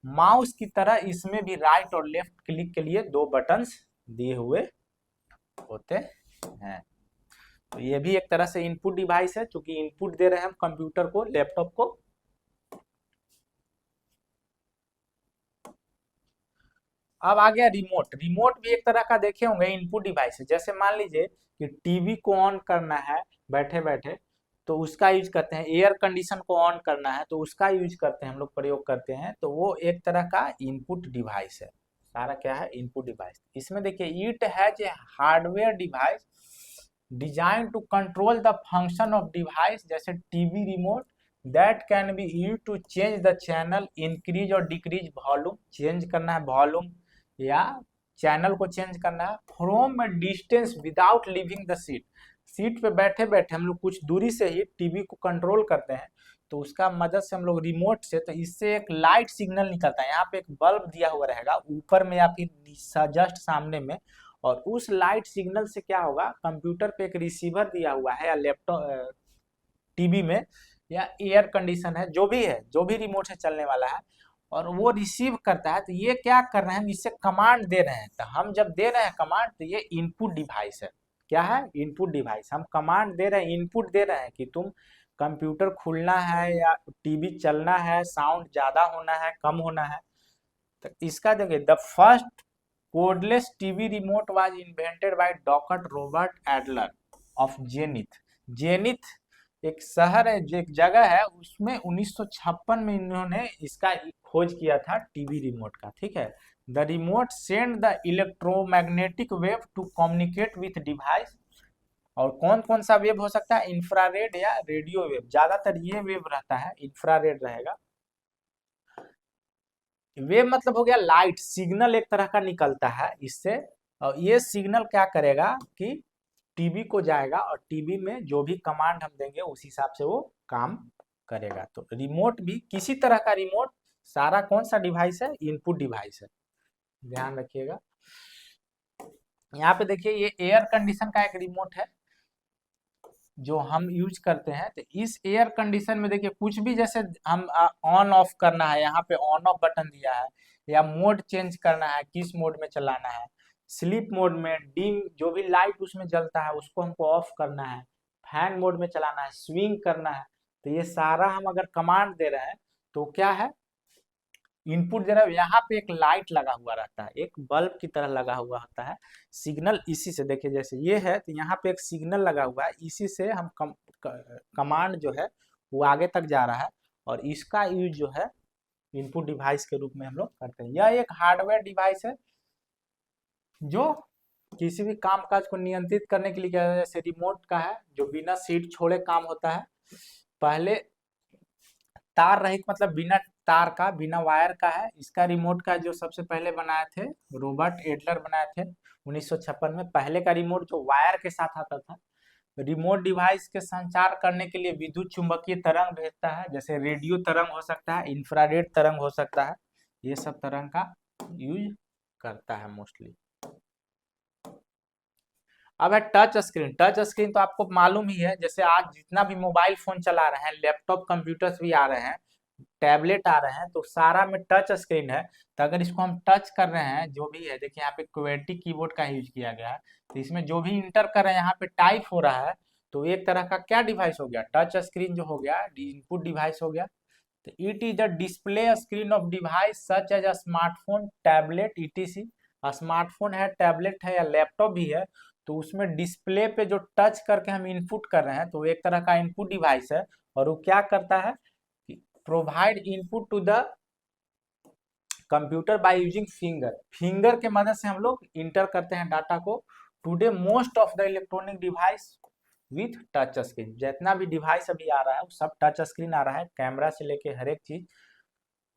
माउस की तरह इसमें भी राइट और लेफ्ट क्लिक के लिए 2 बटन्स दिए हुए होते हैं। तो ये भी एक तरह से इनपुट डिवाइस है, क्योंकि इनपुट दे रहे हैं हम कंप्यूटर को, लैपटॉप को। अब आ गया रिमोट। रिमोट भी एक तरह का देखे होंगे इनपुट डिवाइस है। जैसे मान लीजिए कि टीवी को ऑन करना है बैठे बैठे, तो उसका यूज करते हैं। एयर कंडीशन को ऑन करना है तो उसका यूज करते हैं, हम लोग प्रयोग करते हैं। तो वो एक तरह का इनपुट डिवाइस है। सारा क्या है, इनपुट डिवाइस। इसमें देखिए, it has a hardware device design to control the function of device, जैसे TV remote, that can be use to change the channel, increase और डिक्रीज वॉल्यूम, चेंज करना है वॉल्यूम या चैनल को चेंज करना है, from distance without leaving the seat. Seat पे बैठे बैठे हम लोग कुछ दूरी से ही टीवी को कंट्रोल करते हैं, तो उसका मदद से हम लोग रिमोट से, तो इससे एक लाइट सिग्नल निकलता है। यहाँ पे एक बल्ब दिया हुआ रहेगा ऊपर में या फिर जस्ट सामने में, और उस लाइट सिग्नल से क्या होगा, कंप्यूटर पे एक रिसीवर दिया हुआ है, या लैपटॉप टीवी में, या एयर कंडीशन है, जो भी है, जो भी रिमोट से चलने वाला है, और वो रिसीव करता है। तो ये क्या कर रहे हैं, हम इससे कमांड दे रहे हैं। तो हम जब दे रहे हैं कमांड, तो ये इनपुट डिवाइस है। क्या है, इनपुट डिवाइस। हम कमांड दे रहे हैं, इनपुट दे रहे हैं कि तुम कंप्यूटर खुलना है या टीवी चलना है, साउंड ज्यादा होना है, कम होना है। तो इसका देखिए, the first cordless TV remote was invented by doctor Robert Adler of zenith. Zenith एक शहर है, जो एक जगह है, उसमें 1956 में इन्होंने इसका खोज किया था, टीवी रिमोट का। ठीक है। The remote send the electromagnetic wave to communicate with device. और कौन कौन सा वेव हो सकता है, इंफ्रारेड या रेडियो वेव। ज्यादातर ये वेव रहता है, इंफ्रारेड रहेगा। वेव मतलब हो गया लाइट सिग्नल, एक तरह का निकलता है इससे। और ये सिग्नल क्या करेगा कि टीवी को जाएगा और टीवी में जो भी कमांड हम देंगे उस हिसाब से वो काम करेगा। तो रिमोट भी किसी तरह का रिमोट, सारा कौन सा डिवाइस है, इनपुट डिवाइस है, ध्यान रखिएगा। यहाँ पे देखिए ये एयर कंडीशन का एक रिमोट है जो हम यूज करते हैं। तो इस एयर कंडीशन में देखिए कुछ भी जैसे हम ऑन ऑफ करना है, यहाँ पे ऑन ऑफ बटन दिया है, या मोड चेंज करना है, किस मोड में चलाना है, स्लीप मोड में, डिम जो भी लाइट उसमें जलता है उसको हमको ऑफ करना है, फैन मोड में चलाना है, स्विंग करना है। तो ये सारा हम अगर कमांड दे रहे हैं तो क्या है, इनपुट दे रहा है। यहाँ पे एक लाइट लगा हुआ रहता है, एक बल्ब की तरह लगा हुआ होता है, सिग्नल इसी से, देखिए जैसे ये है तो यहाँ पे एक सिग्नल लगा हुआ है, इसी से हम कमांड जो है वो आगे तक जा रहा है, और इसका यूज जो है इनपुट डिवाइस के रूप में हम लोग करते हैं। यह एक हार्डवेयर डिवाइस है जो किसी भी काम काज को नियंत्रित करने के लिए क्या है, जैसे रिमोट का है जो बिना सीट छोड़े काम होता है। पहले तार रहित मतलब बिना तार का, बिना वायर का है। इसका रिमोट का जो सबसे पहले बनाए थे रॉबर्ट एडलर बनाए थे 1956 में। पहले का रिमोट जो वायर के साथ आता था। रिमोट डिवाइस के संचार करने के लिए विद्युत चुंबकीय तरंग भेजता है, जैसे रेडियो तरंग हो सकता है, इंफ्रारेड तरंग हो सकता है, ये सब तरंग का यूज करता है मोस्टली। अब है टच स्क्रीन। टच स्क्रीन तो आपको मालूम ही है, जैसे आज जितना भी मोबाइल फोन चला रहे हैं, लैपटॉप कंप्यूटर्स भी आ रहे हैं, टैबलेट आ रहे हैं, तो सारा में टच स्क्रीन है। तो अगर इसको हम टच कर रहे हैं, जो भी है देखिए यहाँ पे क्वेटी कीबोर्ड का यूज किया गया है, तो इसमें जो भी इंटर कर रहे हैं यहाँ पे टाइप हो रहा है, तो एक तरह का क्या डिवाइस हो गया, टच स्क्रीन जो हो गया, इनपुट डिवाइस हो गया। तो it is the display screen of device such as a smartphone, tablet, etc. Smartphone है, टैबलेट है या लैपटॉप भी है, तो उसमें डिस्प्ले पे जो टच करके हम इनपुट कर रहे हैं, तो एक तरह का इनपुट डिवाइस है। और वो क्या करता है, provide input to the computer by using finger. Finger के मदद से हम लोग इंटर करते हैं डाटा को। Today most of the electronic device with touch screen, जितना भी डिवाइस अभी आ रहा है वो सब टच स्क्रीन आ रहा है, कैमरा से लेके हर एक चीज।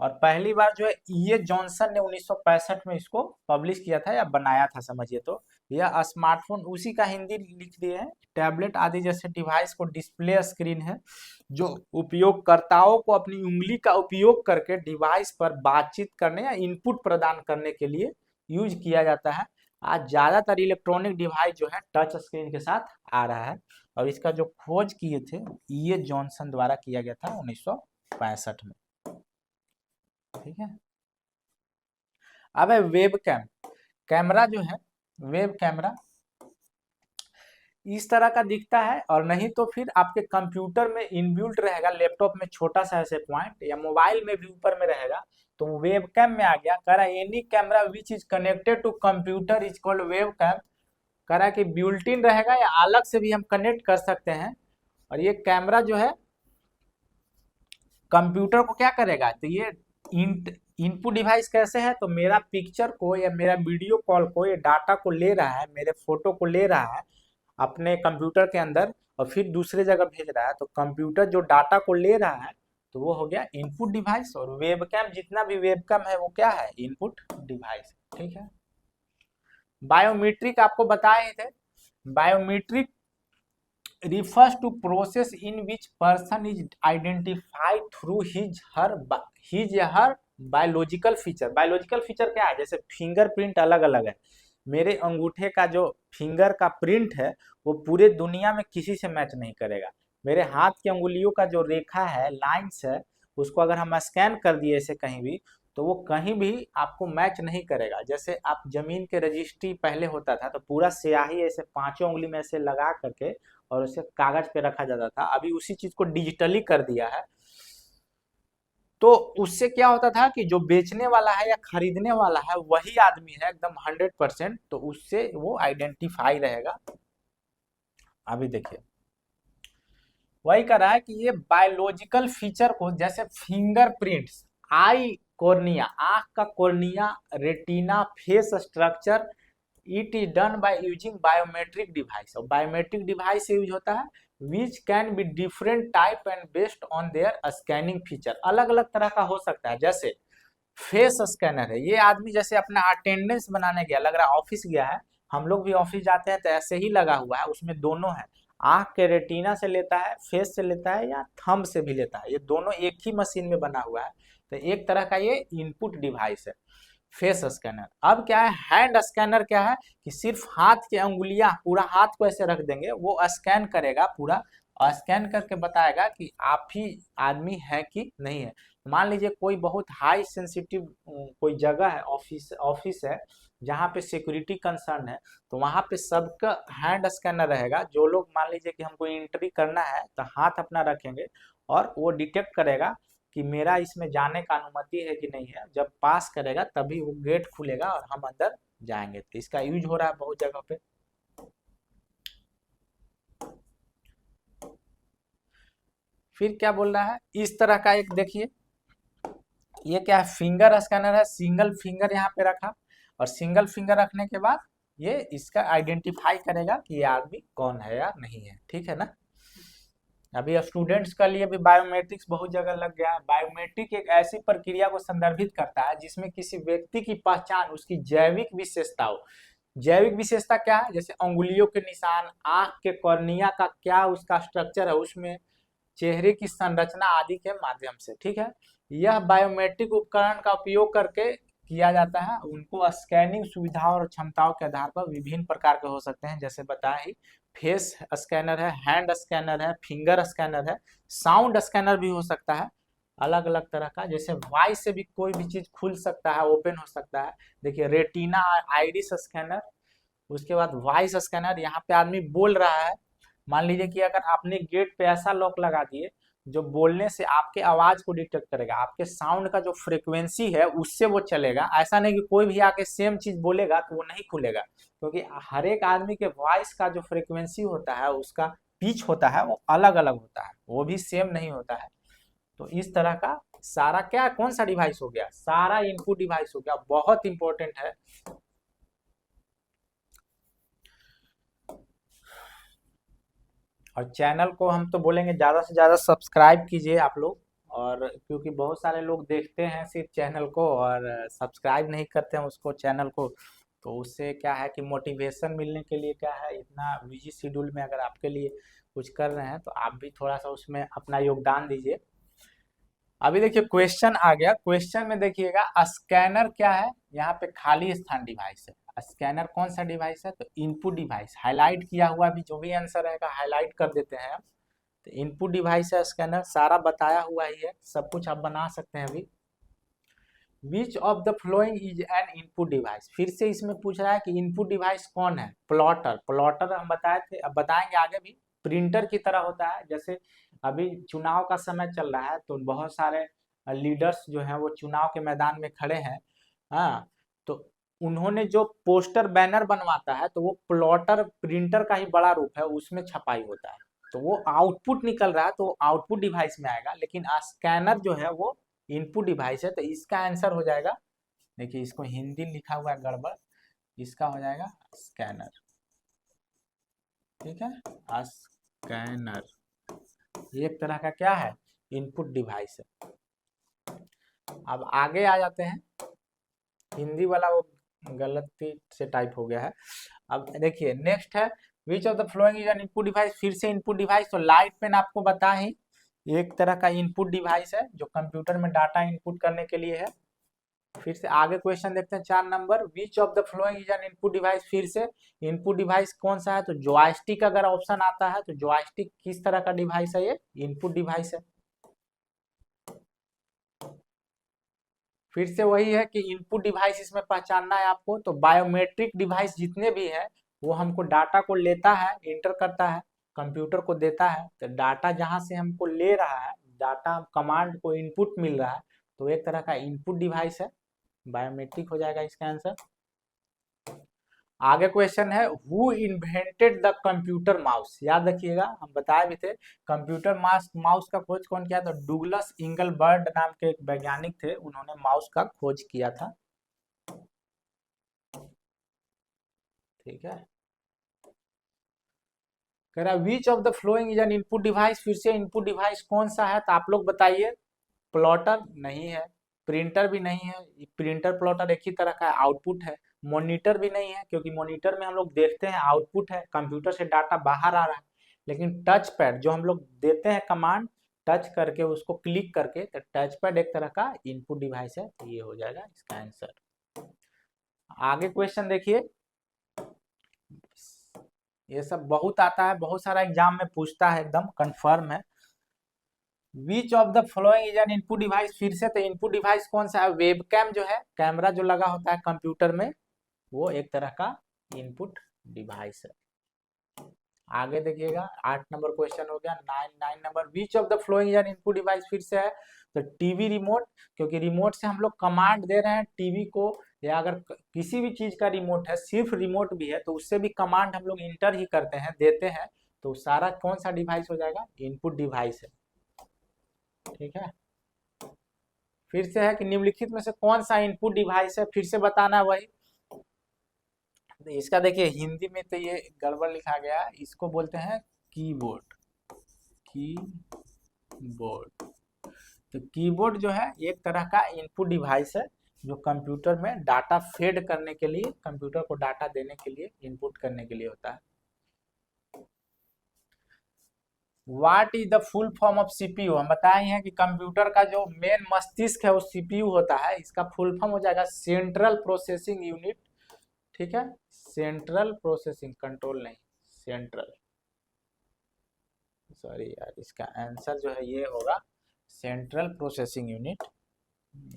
और पहली बार जो है ई जॉनसन ने 1965 में इसको पब्लिश किया था या बनाया था समझिए। तो यह स्मार्टफोन उसी का हिंदी लिख दिए हैं, टैबलेट आदि जैसे डिवाइस को डिस्प्ले स्क्रीन है जो उपयोगकर्ताओं को अपनी उंगली का उपयोग करके डिवाइस पर बातचीत करने या इनपुट प्रदान करने के लिए यूज किया जाता है। आज ज्यादातर इलेक्ट्रॉनिक डिवाइस जो है टच स्क्रीन के साथ आ रहा है, और इसका जो खोज किए थे ई जॉनसन द्वारा किया गया था 1965 में। ठीक है। अब है वेब कैम। कैमरा जो है, वेब कैमरा इस तरह का दिखता है, और नहीं तो फिर आपके कंप्यूटर में इनबिल्ट रहेगा, लैपटॉप में छोटा सा ऐसे पॉइंट, या मोबाइल में भी ऊपर में रहेगा, तो वेब कैम में आ गया। कह रहा है any camera which is connected to computer is called web cam. कह रहा है कि बिल्ट इन रहेगा या अलग से भी हम कनेक्ट कर सकते हैं। और ये कैमरा जो है कंप्यूटर को क्या करेगा, तो ये इनपुट डिवाइस कैसे है, तो मेरा पिक्चर को या मेरा वीडियो कॉल को, ये डाटा को ले रहा है, मेरे फोटो को ले रहा है अपने कंप्यूटर के अंदर, और फिर दूसरे जगह भेज रहा है। तो कंप्यूटर जो डाटा को ले रहा है तो वो हो गया इनपुट डिवाइस, और वेबकैम जितना भी वेबकैम है वो क्या है, इनपुट डिवाइस। ठीक है। बायोमेट्रिक आपको बताए थे। Biometric refers to process in which person is identified through his या हर बायोलॉजिकल फीचर। बायोलॉजिकल फीचर क्या है, जैसे फिंगरप्रिंट अलग अलग है, मेरे अंगूठे का जो फिंगर का प्रिंट है वो पूरे दुनिया में किसी से मैच नहीं करेगा। मेरे हाथ की अंगुलियों का जो रेखा है, लाइंस है, उसको अगर हम स्कैन कर दिए ऐसे कहीं भी, तो वो कहीं भी आपको मैच नहीं करेगा। जैसे आप जमीन के रजिस्ट्री पहले होता था तो पूरा स्याही ऐसे पांचों उंगली में ऐसे लगा करके और उसे कागज पे रखा जाता था, अभी उसी चीज को डिजिटली कर दिया है। तो उससे क्या होता था कि जो बेचने वाला है या खरीदने वाला है वही आदमी है एकदम 100%, तो उससे वो आइडेंटिफाई रहेगा। अभी देखिए वही कर रहा है कि ये बायोलॉजिकल फीचर को, जैसे फिंगरप्रिंट्स, आई कॉर्निया, आंख का cornea, retina, face structure, it is done by using biometric device. और बायोमेट्रिक डिवाइस से यूज होता है which can be different type and based on their scanning feature. अलग अलग तरह का हो सकता है, जैसे फेस स्कैनर है, ये आदमी जैसे अपना अटेंडेंस बनाने गया, लग रहा है ऑफिस गया है, हम लोग भी ऑफिस जाते हैं तो ऐसे ही लगा हुआ है, उसमें दोनों है, आंख के रेटिना से लेता है, फेस से लेता है या थंब से भी लेता है, ये दोनों एक ही मशीन में बना हुआ है। तो एक तरह का ये इनपुट डिवाइस है फेस स्कैनर। अब क्या है हैंड स्कैनर, क्या है कि सिर्फ हाथ की अंगुलियां, पूरा हाथ को ऐसे रख देंगे, वो स्कैन करेगा पूरा, और स्कैन करके बताएगा कि आप ही आदमी है कि नहीं है। मान लीजिए कोई बहुत हाई सेंसिटिव कोई जगह है, ऑफिस ऑफिस है जहाँ पे सिक्योरिटी कंसर्न है, तो वहाँ पे सबका हैंड स्कैनर रहेगा। जो लोग मान लीजिए कि हमको एंट्री करना है तो हाथ अपना रखेंगे और वो डिटेक्ट करेगा कि मेरा इसमें जाने का अनुमति है कि नहीं है। जब पास करेगा तभी वो गेट खुलेगा और हम अंदर जाएंगे। तो इसका यूज हो रहा है बहुत जगह पे। फिर क्या बोल रहा है, इस तरह का एक देखिए, ये क्या है फिंगर स्कैनर है, सिंगल फिंगर यहाँ पे रखा, और सिंगल फिंगर रखने के बाद ये इसका आइडेंटिफाई करेगा कि ये आदमी कौन है या नहीं है, ठीक है ना। अभी स्टूडेंट्स के लिए भी बायोमेट्रिक्स बहुत जगह लग गया है। बायोमेट्रिक एक ऐसी प्रक्रिया को संदर्भित करता है जिसमें किसी व्यक्ति की पहचान उसकी जैविक विशेषता हो। जैविक विशेषता क्या है, जैसे अंगुलियों के निशान, आंख के कॉर्निया का क्या उसका स्ट्रक्चर है उसमें, चेहरे की संरचना आदि के माध्यम से, ठीक है। यह बायोमेट्रिक उपकरण का उपयोग करके किया जाता है। उनको स्कैनिंग सुविधाओं और क्षमताओं के आधार पर विभिन्न प्रकार के हो सकते हैं, जैसे बताया ही, फेस स्कैनर है, हैंड स्कैनर है, फिंगर स्कैनर है, साउंड स्कैनर भी हो सकता है, अलग अलग तरह का। जैसे वॉइस से भी कोई भी चीज खुल सकता है, ओपन हो सकता है। देखिए रेटिना आइरिस स्कैनर, उसके बाद वॉइस स्कैनर, यहाँ पे आदमी बोल रहा है, मान लीजिए कि अगर आपने गेट पे ऐसा लॉक लगा दिए जो बोलने से आपके आवाज को डिटेक्ट करेगा, आपके साउंड का जो फ्रीक्वेंसी है उससे वो चलेगा। ऐसा नहीं कि कोई भी आके सेम चीज बोलेगा तो वो नहीं खुलेगा, क्योंकि हर एक आदमी के वॉइस का जो फ्रीक्वेंसी होता है, उसका पिच होता है, वो अलग अलग होता है, वो भी सेम नहीं होता है। तो इस तरह का सारा क्या कौन सा डिवाइस हो गया, सारा इनपुट डिवाइस हो गया, बहुत इंपॉर्टेंट है। और चैनल को हम तो बोलेंगे ज़्यादा से ज़्यादा सब्सक्राइब कीजिए आप लोग, और क्योंकि बहुत सारे लोग देखते हैं सिर्फ चैनल को और सब्सक्राइब नहीं करते हैं उसको चैनल को, तो उससे क्या है कि मोटिवेशन मिलने के लिए क्या है, इतना बिजी शेड्यूल में अगर आपके लिए कुछ कर रहे हैं तो आप भी थोड़ा सा उसमें अपना योगदान दीजिए। अभी देखिए क्वेश्चन आ गया, क्वेश्चन में देखिएगा स्कैनर क्या है, यहाँ पे खाली स्थान डिवाइस है। स्कैनर कौन सा डिवाइस है, तो इनपुट डिवाइस, हाईलाइट किया हुआ भी जो भी आंसर रहेगा हाईलाइट कर देते हैं। तो इनपुट डिवाइस है स्कैनर, सारा बताया हुआ ही है, सब कुछ आप बना सकते हैं अभी। विच of the following is an input device, फिर से इसमें पूछ रहा है कि इनपुट डिवाइस कौन है। प्लॉटर, प्लॉटर हम बताए थे, अब बताएंगे आगे भी, प्रिंटर की तरह होता है। जैसे अभी चुनाव का समय चल रहा है तो बहुत सारे लीडर्स जो हैं वो चुनाव के मैदान में खड़े हैं, हाँ, तो उन्होंने जो पोस्टर बैनर बनवाता है तो वो प्लॉटर प्रिंटर का ही बड़ा रूप है, उसमें छपाई होता है, तो वो आउटपुट निकल रहा है तो आउटपुट डिवाइस में आएगा। लेकिन स्कैनर जो है वो इनपुट डिवाइस है, तो इसका आंसर हो जाएगा, देखिए इसको हिंदी लिखा हुआ है गड़बड़, इसका हो जाएगा स्कैनर, ठीक है। स्कैनर एक तरह का क्या है, इनपुट डिवाइस है। अब आगे आ जाते हैं, हिंदी वाला वो गलती से टाइप हो गया है। अब देखिए नेक्स्ट है, which of the following is an input device, फिर से इनपुट डिवाइस, तो लाइट पेन आपको बता ही एक तरह का इनपुट डिवाइस है जो कंप्यूटर में डाटा इनपुट करने के लिए है। फिर से आगे क्वेश्चन देखते हैं 4 number, which of the following is an input device, फिर से इनपुट डिवाइस कौन सा है, तो जॉयस्टिक अगर ऑप्शन आता है तो जॉयस्टिक किस तरह का डिवाइस है, ये इनपुट डिवाइस है। फिर से वही है कि इनपुट डिवाइस इसमें पहचानना है आपको, तो बायोमेट्रिक डिवाइस जितने भी है वो हमको डाटा को लेता है, इंटर करता है, कंप्यूटर को देता है, तो डाटा जहां से हमको ले रहा है, डाटा कमांड को इनपुट मिल रहा है, तो एक तरह का इनपुट डिवाइस है, बायोमेट्रिक हो जाएगा इसका आंसर। आगे क्वेश्चन है, who invented the computer mouse, याद रखिएगा हम बताए भी थे, कंप्यूटर माउस का खोज कौन किया, तो डुगलस इंगलबर्ट नाम के एक वैज्ञानिक थे, उन्होंने माउस का खोज किया था, ठीक है। कह रहा है which of the following is an input device, फिर से इनपुट डिवाइस कौन सा है, तो आप लोग बताइए। प्लॉटर नहीं है, प्रिंटर भी नहीं है, प्रिंटर प्लॉटर एक ही तरह का आउटपुट है, मॉनिटर भी नहीं है, क्योंकि मॉनिटर में हम लोग देखते हैं आउटपुट है, कंप्यूटर से डाटा बाहर आ रहा है। लेकिन टच पैड जो हम लोग देते हैं कमांड टच करके उसको क्लिक करके, तो टच पैड एक तरह का इनपुट डिवाइस है। तो ये हो जाएगा इसका आंसर। आगे क्वेश्चन देखिए, ये सब बहुत आता है, बहुत सारा एग्जाम में पूछता है, एकदम कंफर्म है। Which of the following is an input device. फिर से, तो इनपुट डिवाइस कौन सा है? वेबकैम जो है, कैमरा जो लगा होता है कंप्यूटर में, वो एक तरह का इनपुट डिवाइस है। आगे देखिएगा, 8 नंबर क्वेश्चन हो गया। 9 number, which of the following is an input device. फिर से है, तो टीवी रिमोट, क्योंकि रिमोट से हम लोग कमांड दे रहे हैं टीवी को, या अगर किसी भी चीज का रिमोट है, सिर्फ रिमोट भी है, तो उससे भी कमांड हम लोग इंटर ही करते हैं, देते हैं, तो सारा कौन सा डिवाइस हो जाएगा? इनपुट डिवाइस है। ठीक है, फिर से है कि निम्नलिखित में से कौन सा इनपुट डिवाइस है, फिर से बताना है वही। तो इसका देखिए हिंदी में तो ये गड़बड़ लिखा गया है, इसको बोलते हैं कीबोर्ड। कीबोर्ड, तो कीबोर्ड जो है एक तरह का इनपुट डिवाइस है, जो कंप्यूटर में डाटा फेड करने के लिए, कंप्यूटर को डाटा देने के लिए, इनपुट करने के लिए होता है। What is the full form of CPU. हम बताए हैं कि कंप्यूटर का जो मेन मस्तिष्क है वो सीपीयू होता है। इसका फुल फॉर्म हो जाएगा सेंट्रल प्रोसेसिंग यूनिट। ठीक है, सेंट्रल प्रोसेसिंग, कंट्रोल नहीं, सेंट्रल, सॉरी यार, इसका आंसर जो है ये होगा सेंट्रल प्रोसेसिंग यूनिट।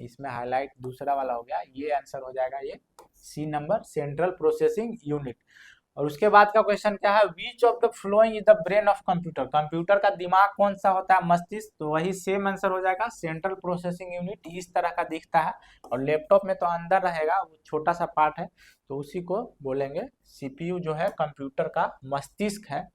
इसमें हाईलाइट दूसरा वाला हो गया, ये आंसर हो जाएगा ये C number, central processing unit. और उसके बाद का क्वेश्चन क्या है? Which of the following is the brain of computer. Computer का दिमाग कौन सा होता है? मस्तिष्क। तो वही सेम आंसर हो जाएगा सेंट्रल प्रोसेसिंग यूनिट। इस तरह का दिखता है, और लैपटॉप में तो अंदर रहेगा, वो छोटा सा पार्ट है, तो उसी को बोलेंगे सीपीयू, जो है कंप्यूटर का मस्तिष्क है।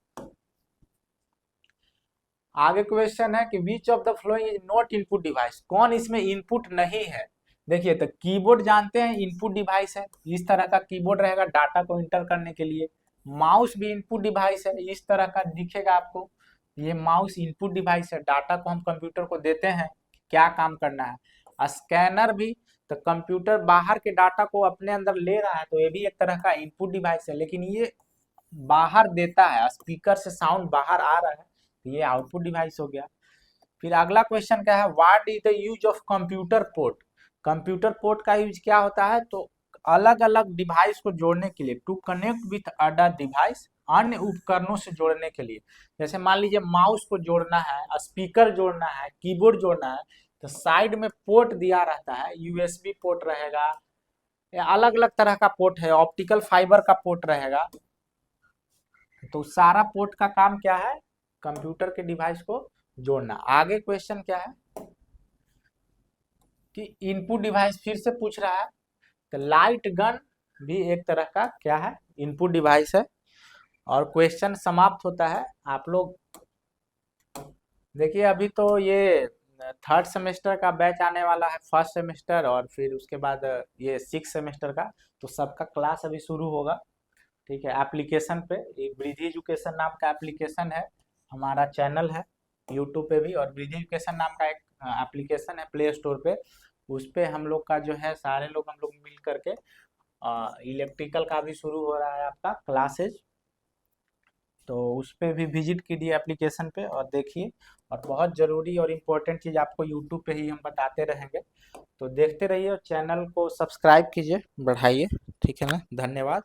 आगे क्वेश्चन है कि विच of the following is not input device. कौन इसमें इनपुट नहीं है? देखिए, तो कीबोर्ड जानते हैं इनपुट डिवाइस है, इस तरह का कीबोर्ड रहेगा डाटा को इंटर करने के लिए। माउस भी इनपुट डिवाइस है, इस तरह का दिखेगा आपको, ये माउस इनपुट डिवाइस है, डाटा को हम कंप्यूटर को देते हैं, क्या काम करना है। स्कैनर भी, तो कंप्यूटर बाहर के डाटा को अपने अंदर ले रहा है, तो ये भी एक तरह का इनपुट डिवाइस है, लेकिन ये बाहर देता है, स्पीकर से साउंड बाहर आ रहा है, तो ये आउटपुट डिवाइस हो गया। फिर अगला क्वेश्चन क्या है? What is the use of computer port. Computer port का यूज क्या होता है? तो अलग अलग डिवाइस को जोड़ने के लिए, to connect with other device, अन्य उपकरणों से जोड़ने के लिए। जैसे मान लीजिए माउस को जोड़ना है, स्पीकर जोड़ना है, कीबोर्ड जोड़ना है, तो साइड में पोर्ट दिया रहता है, यूएसबी पोर्ट रहेगा, या अलग अलग तरह का पोर्ट है, ऑप्टिकल फाइबर का पोर्ट रहेगा। तो सारा पोर्ट का काम क्या है? कंप्यूटर के डिवाइस को जोड़ना। आगे क्वेश्चन क्या है कि इनपुट डिवाइस फिर से पूछ रहा है, तो लाइट गन भी एक तरह का क्या है? इनपुट डिवाइस है। और क्वेश्चन समाप्त होता है। आप लोग देखिए, अभी तो ये थर्ड सेमेस्टर का बैच आने वाला है, फर्स्ट सेमेस्टर, और फिर उसके बाद ये 6 सेमेस्टर का, तो सबका क्लास अभी शुरू होगा। ठीक है, एप्लीकेशन पे, एक ब्रिज एजुकेशन नाम का एप्लीकेशन है, हमारा चैनल है यूट्यूब पे भी, और ब्रिज एजुकेशन नाम का एक एप्लीकेशन है प्ले स्टोर पे, उस पे हम लोग का जो है सारे लोग हम लोग मिल करके इलेक्ट्रिकल का भी शुरू हो रहा है आपका क्लासेज, तो उस पे भी विजिट कीजिए एप्लीकेशन पे और देखिए। और बहुत ज़रूरी और इम्पोर्टेंट चीज़ आपको यूट्यूब पे ही हम बताते रहेंगे, तो देखते रहिए और चैनल को सब्सक्राइब कीजिए, बढ़ाइए। ठीक है ना, धन्यवाद।